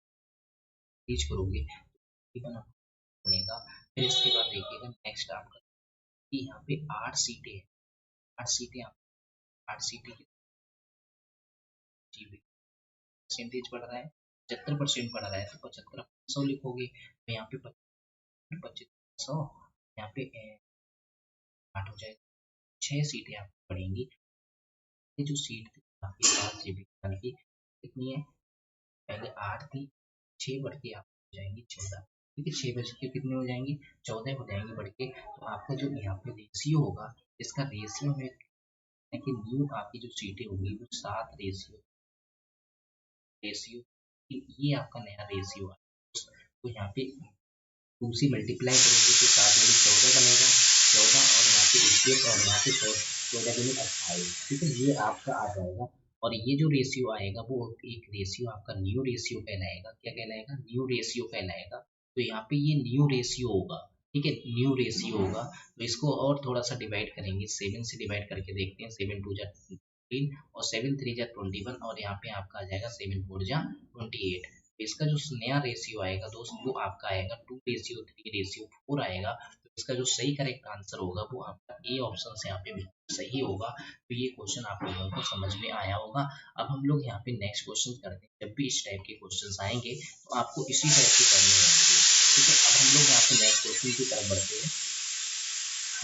रीच करोगे तो बना बनेगा। फिर इसके बाद देखिएगा नेक्स्ट आपका कि यहाँ पे 8 सीटें हैं, 8 सीटें आप 8 सीटें की परसेंटेज बढ़ रहा है, 75% बढ़ रहा है, तो 75 लिखोगे, तो यहाँ पे 2500, यहाँ पे 8 हो जाएगा, 6 सीटें आपको पड़ेंगी। ये जो सीट थी आपकी 7 GB की कितनी है, पहले 8 थी, 6 बढ़ के आप हो जाएंगी 14, ठीक है। 6 बज के कितने हो जाएंगी, 14 हो जाएंगी बढ़ के। तो आपका जो यहाँ पे रेशियो होगा, इसका रेशियो में कि न्यू आपकी जो सीटें होंगी वो 7 रेशियो रेशियो, ये आपका नया रेशियो है। तो यहाँ पे 2 से मल्टीप्लाई करेंगे तो 7 में 14 बनेगा, 14 और यहाँ पे 21 और यहाँ पे 14 में 28, ठीक है। ये आपका आ जाएगा और ये जो रेशियो आएगा वो एक रेशियो आपका न्यू रेशियो कहलाएगा। क्या कहलाएगा, न्यू रेशियो कहलाएगा। तो यहाँ पे ये न्यू रेशियो होगा, ठीक है, न्यू रेशियो होगा। तो इसको और थोड़ा सा डिवाइड करेंगे, 7 से डिवाइड करके देखते हैं, 7 2 जा 15 और 7 3 जा 21 और यहाँ पे आपका आ जाएगा 7 4 जा 28। इसका जो नया रेशियो आएगा दोस्त वो आपका आएगा 2:3:4 आएगा। तो इसका जो सही करेक्ट आंसर होगा वो आपका ए ऑप्शन से यहाँ पे सही होगा। तो ये क्वेश्चन आप लोगों को समझ में आया होगा। अब हम लोग यहाँ पे नेक्स्ट क्वेश्चन करते हैं। जब भी इस टाइप के क्वेश्चन आएंगे तो आपको इसी टाइप के करने होंगे, ठीक है। अब हम लोग यहाँ पे नेक्स्ट क्वेश्चन की तरफ बढ़ते हैं।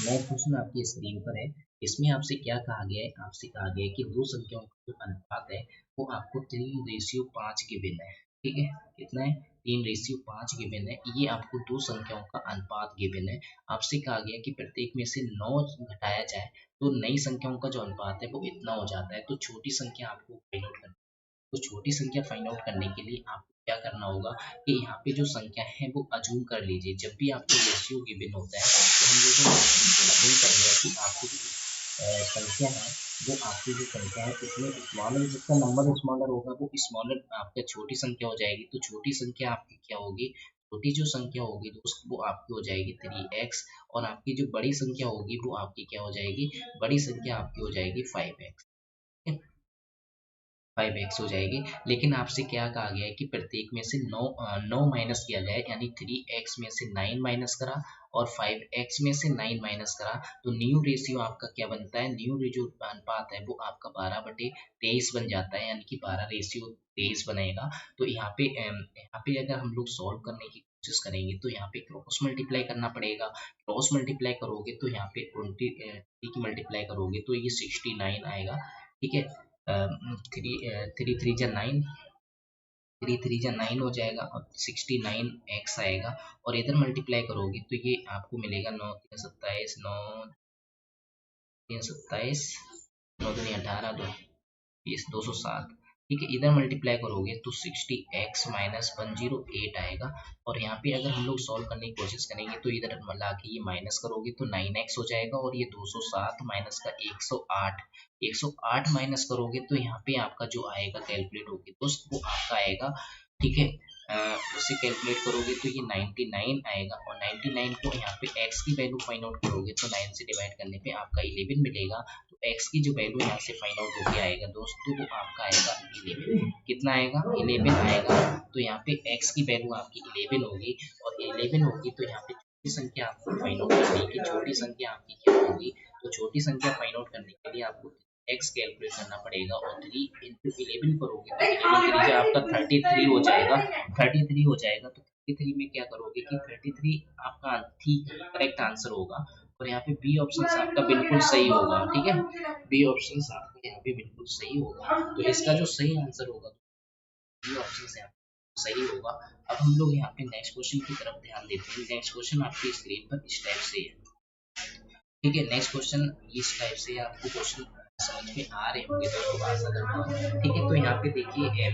नेक्स्ट क्वेश्चन आपकी स्क्रीन पर है। इसमें आपसे क्या कहा गया है, आपसे कहा गया है कि दो संख्याओं का जो अनुपात है वो आपको 3:5 गिवन है, ठीक है। कितना है, 3:5 गिवन है। ये आपको दो संख्याओं का अनुपात गिवन है। आपसे कहा गया कि प्रत्येक में से 9 घटाया जाए तो नई संख्याओं का जो अनुपात है वो इतना हो जाता है। तो छोटी संख्या आपको फाइंड आउट करनी, तो छोटी संख्या फाइंड आउट करने के लिए आपको क्या करना होगा कि यहाँ पे जो संख्या है वो अजूम कर लीजिए। जब भी आपको रेशियो गिवन होता है तो हम लोगों ने अजूम कर लिया कि आपकी संख्या है वो आपकी जो संख्या है इसमें स्मॉलर, जिसका नंबर स्मॉलर होगा वो स्मॉलर आपका छोटी संख्या हो जाएगी। तो छोटी संख्या आपकी क्या होगी, छोटी जो संख्या होगी दोस्त वो आपकी हो जाएगी 3x और आपकी जो बड़ी संख्या होगी वो आपकी क्या हो जाएगी, बड़ी संख्या आपकी हो जाएगी 5x, 5x हो जाएगी। लेकिन आपसे क्या कहा गया है कि प्रत्येक में से 9 माइनस किया जाए, यानी 3x में से 9 माइनस करा और 5x में से 9 माइनस करा तो न्यू रेशियो आपका क्या बनता है, न्यू जो अनुपात है वो आपका 12/23 बन जाता है, यानी कि 12:23 बनेगा। तो यहाँ पे अगर हम लोग सॉल्व करने की कोशिश करेंगे तो यहाँ पे क्रॉस मल्टीप्लाई करना पड़ेगा। क्रॉस मल्टीप्लाई करोगे तो यहाँ पे 20 की मल्टीप्लाई करोगे तो ये 69 आएगा, ठीक है। थ्री थ्री जा 9, 3 3 जा 9 हो जाएगा और 69x आएगा और इधर मल्टीप्लाई करोगे तो ये आपको मिलेगा 9 3 27, 9 3 27 9 दूनी 18, 2 20, 207। ठीक है, इधर मल्टीप्लाई करोगे तो 60x माइनस 108 आएगा। और यहाँ पे अगर हम लोग सॉल्व करने की कोशिश करेंगे तो इधर ला के ये माइनस करोगे तो 9x हो जाएगा, और ये 207 माइनस का 108, 108 माइनस करोगे तो यहाँ पे आपका जो आएगा कैलकुलेट होगी दोस्त वो आपका आएगा। ठीक है, उससे कैलकुलेट करोगे तो ये 99 आएगा, और 99 को यहाँ पे x की वैल्यू फाइंड आउट करोगे तो 9 से डिवाइड करने पे आपका 11 मिलेगा। तो x की जो वैल्यू यहाँ से फाइंड आउट होके आएगा दोस्तों वो आपका आएगा 11। कितना आएगा? 11 आएगा। तो यहाँ पे x की वैल्यू आपकी 11 होगी, और 11 होगी तो यहाँ पे छोटी संख्या आपको फाइंड आउट करनी है। छोटी संख्या आपकी क्या होगी? तो छोटी संख्या फाइंड आउट करने के लिए आपको x कैलकुलेट करना पड़ेगा, और 3 इंटू 11 करोगे तो 11 3 आपका 33 हो जाएगा। 33 हो जाएगा, तो 33 में क्या करोगे कि 33 आपका ठीक करेक्ट आंसर होगा, और यहाँ पे बी ऑप्शन आपका बिल्कुल सही होगा। ठीक है, बी ऑप्शन आपका यहाँ पे बिल्कुल सही होगा। तो इसका जो सही आंसर होगा बी ऑप्शन यहाँ पे सही होगा। अब हम लोग यहाँ पे नेक्स्ट क्वेश्चन की तरफ ध्यान देते हैं। नेक्स्ट क्वेश्चन आपकी स्क्रीन पर इस टाइप से है। ठीक है, नेक्स्ट क्वेश्चन इस टाइप से आपको क्वेश्चन समझ में आ रहे होंगे दोस्तों, आशा करता हूँ। ठीक है, तो यहाँ पे देखिए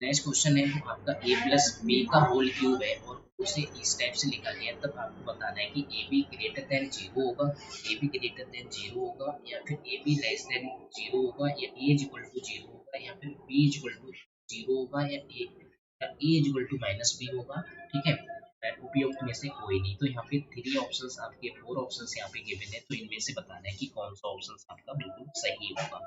नेक्स्ट क्वेश्चन है वो आपका a प्लस बी का होल क्यूब है, और उसे इस टाइप से लिखा गया है। तब आपको बताना है कि A B greater than zero होगा, A B greater than zero होगा, या फिर A B less than zero होगा, या A is equal to zero होगा, या फिर B is equal to zero होगा, या A is equal to minus B होगा। ठीक है, उपयुक्त में से कोई नहीं। तो यहाँ पे 3 ऑप्शंस आपके 4 ऑप्शंस यहाँ पे गिवन है, तो इनमें से बताना है कि कौन सा ऑप्शन आपका बिल्कुल सही होगा।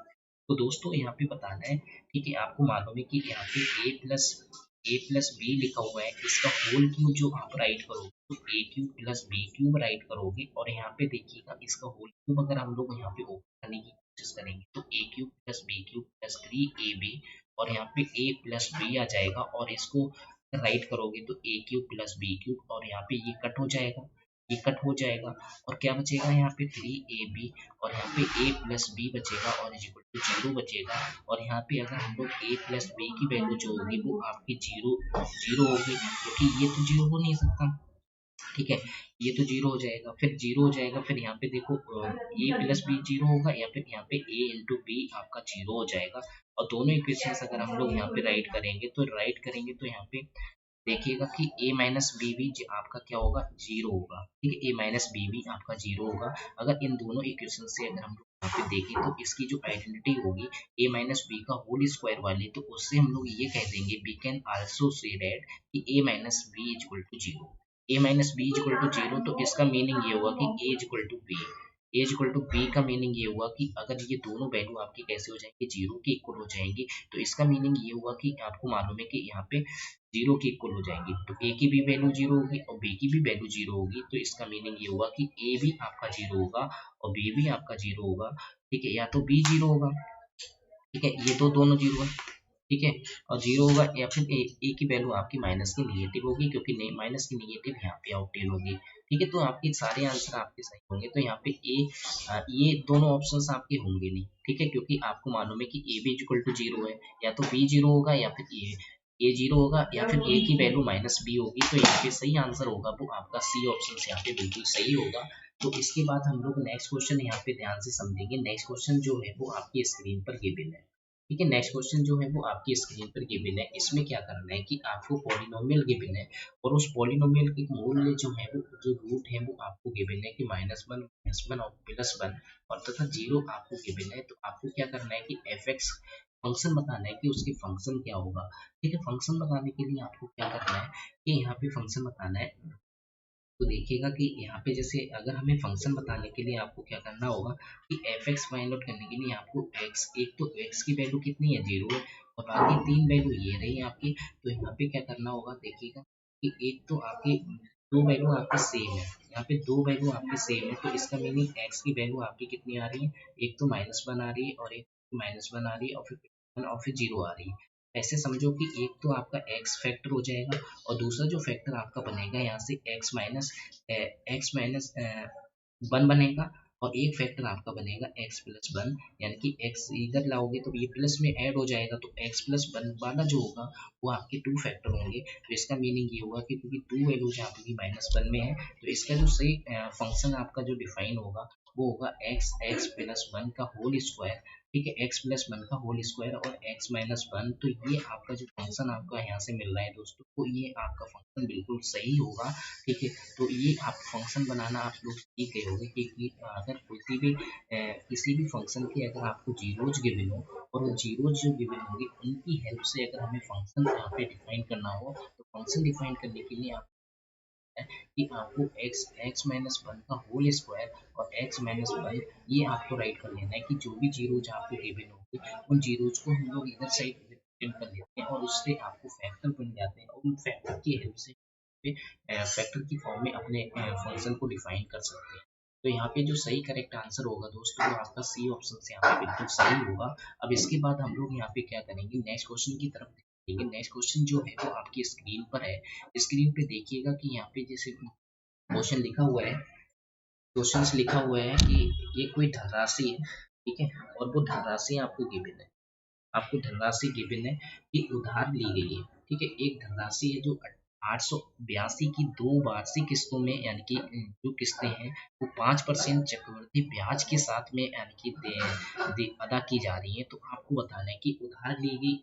तो दोस्तों यहाँ पे बताना है, ठीक है, आपको मालूम है कि यहाँ पे ए प्लस बी लिखा हुआ है, इसका होल क्यूब जो आप राइट करोगे तो A cube plus B cube write करोगे, और यहाँ पे देखिएगा इसका होल क्यूब अगर हम लोग यहाँ पे ओपन करने की कोशिश करेंगे तो A cube plus B cube plus 3ab, और यहाँ पे ए प्लस बी आ जाएगा, और इसको राइट करोगे तो A cube plus B cube, और यहाँ पे ये कट हो जाएगा, ये कट हो जाएगा, और क्या बचेगा यहाँ पे 3ab, और यहाँ पे a प्लस बी बचेगा, और इज इक्वल टू जीरो बचेगा। और यहाँ पे अगर हम लोग a प्लस बी की वैल्यू जो होगी वो आपकी जीरो जीरो होगी, क्योंकि ये तो जीरो हो नहीं सकता। ठीक है, ये तो जीरो हो जाएगा, फिर जीरो हो जाएगा, फिर यहाँ पे देखो ए प्लस बी जीरो होगा, या फिर यहाँ पे ए इंटू बी आपका जीरो हो जाएगा। और दोनों इक्वेशंस अगर हम लोग यहाँ पे राइट करेंगे तो यहाँ पे देखिएगा कि a माइनस बी भी आपका क्या होगा? जीरो होगा। ठीक है, a माइनस बी भी आपका जीरो होगा। अगर इन दोनों इक्वेशन से अगर हम लोग यहाँ पे देखें तो इसकी जो आइडेंटिटी होगी a माइनस बी का होल स्क्वायर वाली, तो उससे हम लोग ये कह देंगे we can also say that कि a minus B is equal to zero. a minus B is equal to zero, तो इसका मीनिंग ये हुआ कि a is equal to B. A is equal to B का मीनिंग ये हुआ कि अगर ये दोनों वैल्यू आपकी कैसे हो जाएंगे? जीरो के इक्वल हो जाएंगी। तो इसका मीनिंग ये हुआ कि आपको मालूम है कि यहाँ पे जीरो के इक्वल हो जाएंगी, तो ए की भी वैल्यू जीरो होगी और बी की भी वैल्यू जीरो होगी। तो इसका मीनिंग ये हुआ कि ए भी आपका जीरो होगा और बी भी आपका जीरो होगा। ठीक है, या तो बी जीरो होगा, ठीक है, ये तो दोनों जीरो है, ठीक है, और जीरो होगा, या फिर ए की वैल्यू आपकी माइनस की निगेटिव होगी, क्योंकि माइनस की निगेटिव यहाँ पे आउटेल होगी। ठीक है, तो आपके सारे आंसर आपके सही होंगे। तो यहाँ पे ये दोनों ऑप्शंस आपके होंगे नहीं। ठीक है, क्योंकि आपको मालूम है कि ए भी इक्वल टू जीरो है, या तो बी जीरो होगा या फिर ए जीरो होगा, या फिर ए की वैल्यू माइनस बी होगी। तो यहाँ पे सही आंसर होगा वो आपका सी ऑप्शन यहाँ पे बिल्कुल सही होगा। तो इसके बाद हम लोग नेक्स्ट क्वेश्चन यहाँ पे ध्यान से समझेंगे। नेक्स्ट क्वेश्चन जो है वो आपकी स्क्रीन पर गिवन है। ठीक है, नेक्स्ट क्वेश्चन जो है वो आपकी स्क्रीन पर गिवन है। इसमें क्या करना है कि आपको पॉलिनोमियल गिवन है, और उस पॉलिनोमियल के मूल्य जो है वो जो रूट है वो आपको गिवन है कि -1 और +1, और तथा जीरो आपको गिवन है। तो आपको क्या करना है कि fx फंक्शन बताना है कि उसके फंक्शन क्या होगा। ठीक है, फंक्शन बताने के लिए आपको क्या करना है कि यहाँ पे फंक्शन बताना है। तो देखिएगा कि यहाँ पे जैसे अगर हमें फंक्शन बताने के लिए आपको क्या करना होगा कि fx फाइंड आउट करने के लिए आपको एक तो x की वैल्यू कितनी है? जीरो है, और बाकी 3 वैल्यू ये रही आपकी। तो यहाँ पे क्या करना होगा? देखिएगा कि एक तो आपकी दो वैल्यू आपकी सेम है, यहाँ पे दो वैल्यू आपकी सेम है, तो इसका मीनिंग x की वैल्यू आपकी कितनी आ रही है? एक तो -1 आ रही है, और एक -1 आ रही है, और फिर जीरो आ रही है। ऐसे समझो कि एक तो आपका x फैक्टर हो जाएगा, और दूसरा जो फैक्टर आपका बनेगा यहाँ से x माइनस 1 बनेगा, और एक फैक्टर आपका बनेगा x+1, यानी कि x इधर लाओगे तो ये प्लस में ऐड हो जाएगा, तो x+1 वाला जो होगा वो आपके 2 फैक्टर होंगे। तो इसका मीनिंग ये हुआ कि क्योंकि 2 वैल्यूज आपकी -1 में है, तो इसका जो सही फंक्शन आपका जो डिफाइन होगा वो होगा एक्स प्लस वन का होल स्क्वायर, ठीक है, एक्स प्लस वन का होल स्क्वायर और एक्स माइनस वन। तो ये आपका जो फंक्शन आपका यहाँ से मिल रहा है दोस्तों, तो ये आपका फंक्शन बिल्कुल सही होगा, ठीक है। तो ये आप फंक्शन बनाना आप लोग सीख गए होंगे कि अगर किसी भी फंक्शन के अगर आपको जीरोज गिवन हो और वो जीरोज जो गिवन होंगे उनकी हेल्प से अगर हमें फंक्शन यहाँ पे डिफाइन करना हो, तो फंक्शन डिफाइन करने के लिए आप कि आपको एक्स माइनस वन का होल स्क्वायर और एक्स माइनस वन ये आपको राइट कर लेना है कि जो भी जीरोज आपको गिवन होंगे उन जीरोज को हम लोग इधर साइड रिप्रेजेंट कर लेते हैं और उससे आपको फैक्टर बन जाते हैं और उन फैक्टर की हेल्प से फैक्टर की फॉर्म में अपने फंक्शन को डिफाइन कर सकते हैं। तो यहाँ पे जो सही करेक्ट आंसर होगा दोस्तों वो आपका सी ऑप्शन से यहाँ पे बिल्कुल सही होगा। अब इसके बाद हम लोग यहाँ पे क्या करेंगे, नेक्स्ट क्वेश्चन की तरफ देखेंगे। नेक्स्ट क्वेश्चन जो है वो आपकी स्क्रीन पर है। स्क्रीन पे देखिएगा कि यहाँ पे जैसे क्वेश्चन लिखा हुआ है, क्वेश्चन लिखा हुआ है कि ये कोई धनराशि है, ठीक है, और वो धनराशि आपको गिवन है, आपको धनराशि गिवन है कि उधार ली गई है, ठीक है। एक धनराशि है जो 882 की 2 वार्षिक किस्तों में यानी कि जो किस्तें हैं वो 5% चक्रवृद्धि ब्याज के साथ में यानी कि अदा की जा रही है। तो आपको बताना है कि उधार ली गई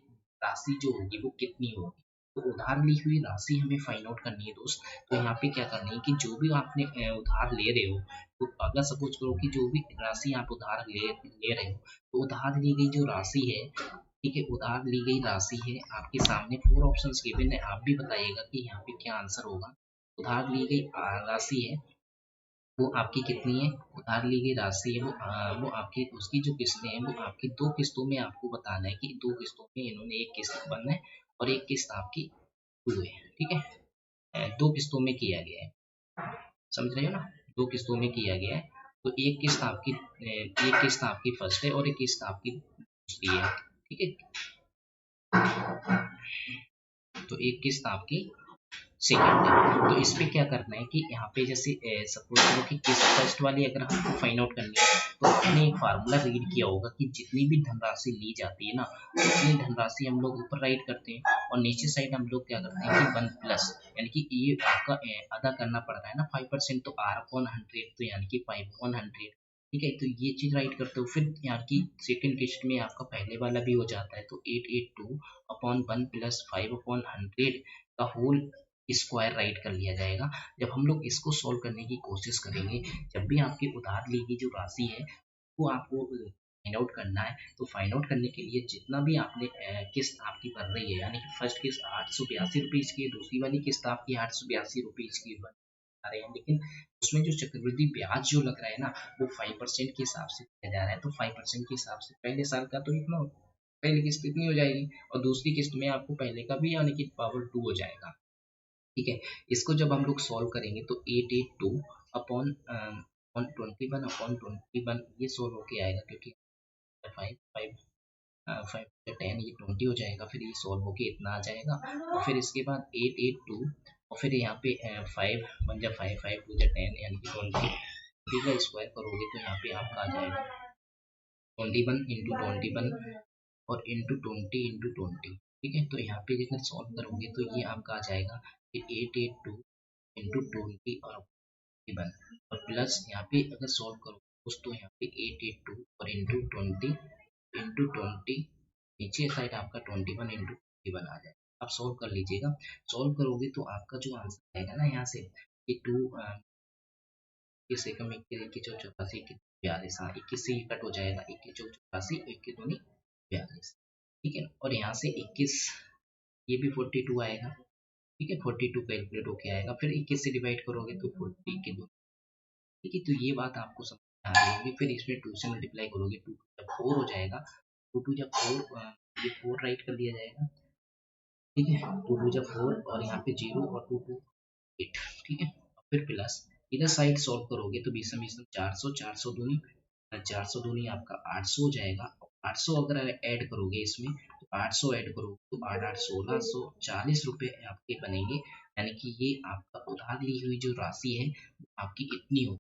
राशि जो होगी वो कितनी होगी। तो उधार ली हुई राशि हमें फाइंड आउट करनी है दोस्त। तो यहाँ पे क्या करना है कि जो भी आपने उधार ले रहे हो, तो अगर सपोज करो कि जो भी राशि आप उधार ले रहे हो, तो उधार ली गई जो राशि है, ठीक है, उधार ली गई राशि है आपके सामने 4 ऑप्शंस गिवन है। आप भी बताइएगा कि यहाँ पे क्या आंसर होगा। उधार ली गई राशि है वो आपकी कितनी है, उधार ली गई राशि है वो आपकी उसकी जो किस्तें हैं वो आपकी 2 किस्तों में आपको बताना है कि 2 किस्तों में इन्होंने एक किस्त वन है और एक किस्त आपकी टू है, ठीक है। 2 किस्तों में किया गया है, समझ रहे हो ना, 2 किस्तों में किया गया है। तो एक किस्त आपकी फर्स्ट है और एक किस्त आपकी दूसरी है, ठीक है। तो एक किस्त आपकी सेकंड है। तो इस पे क्या करना है कि यहाँ पे जैसे सपोज करो कि किस्त फर्स्ट वाली अगर हमको फाइंड आउट करनी है, तो आपने एक फार्मूला रीड किया होगा कि जितनी भी धनराशि ली जाती है ना, उतनी धनराशि हम लोग ऊपर राइट करते हैं और नीचे साइड हम लोग क्या करते हैं कि वन प्लस, यानी कि ये आपका अदा करना पड़ता है ना 5%, तो आर अपॉन 100, तो यानी कि 5 अपॉन 100, ठीक है। तो ये चीज राइट करते हो, फिर यहाँ की सेकंड किस्त में आपका पहले वाला भी हो जाता है, तो 882 अपॉन 1 प्लस 5 अपॉन 100 का होल स्क्वायर राइट कर लिया जाएगा। जब हम लोग इसको सॉल्व करने की कोशिश करेंगे, जब भी आपकी उधार ली गई जो राशि है वो आपको फाइंड आउट करना है, तो फाइंड आउट करने के लिए जितना भी आपने किस्त आपकी भर रही है, यानी कि फर्स्ट किस्त 882 रुपीज की, दूसरी वाली किस्त आपकी 882 रुपीज की बता रहे हैं, लेकिन उसमें जो चक्रवृद्धि ब्याज जो लग रहा है ना वो 5% के हिसाब से दिया जा रहा है। तो 5% के हिसाब से पहले साल का तो इतना, पहली किस्त इतनी हो जाएगी और दूसरी किस्त में आपको पहले का भी यानी कि पावर 2 हो जाएगा, ठीक है। इसको जब हम लोग सॉल्व करेंगे तो 882 अपॉन 21 अपॉन 21 ये सॉल्व होके आएगा, क्योंकि 5 5 5 10 ये 20 हो जाएगा, फिर ये सॉल्व होके इतना आ जाएगा और फिर इसके बाद 882 और फिर यहाँ पे 5 वन जा 5 5 टू जा 10 यानी कि 20 का स्क्वायर करोगे तो यहाँ पे आपका आ जाएगा 21 इंटू 21 और इंटू 20, ठीक है। तो यहाँ पे जितना सॉल्व करोगे तो ये आपका आ जाएगा 882 इंटू 20 और 21 और प्लस यहाँ पे अगर सॉल्व करो तो यहाँ पे 882 और इंटू 20 नीचे साइड आपका 21 इंटू 21 आ जाएगा। आप सॉल्व कर लीजिएगा, सॉल्व करोगे तो आपका जो आंसर आएगा ना यहाँ से ये 2 इक्कीस एकम 21 चौरासी 42, हाँ 21 से ये कट हो जाएगा, 21 चौरासी 21 दूनी 42, ठीक है। और यहाँ से 21 ये भी 42 आएगा, ठीक है, 42 कैलकुलेट होके आएगा, फिर 21 से डिवाइड करोगे तो 40 के दो, ठीक है। तो ये बात आपको समझ में आ रही होगी। फिर इसमें 2 से मल्टीप्लाई करोगे 2 जब 4 हो जाएगा, 2 2 जब 4 ये 4 राइट कर दिया जाएगा, ठीक है, 2 2 जब 4 और यहाँ पे 0 और 2 2 8, ठीक है। फिर प्लस इधर साइड सॉल्व करोगे तो 20 में 400 400 दूनी 400 दूनी आपका 800 हो जाएगा। 800 अगर ऐड करोगे इसमें तो 800 ऐड करोगे तो 8 8 1640 रुपए आपके बनेंगे, यानी कि ये आपका उधार ली हुई जो राशि है आपकी इतनी होगी।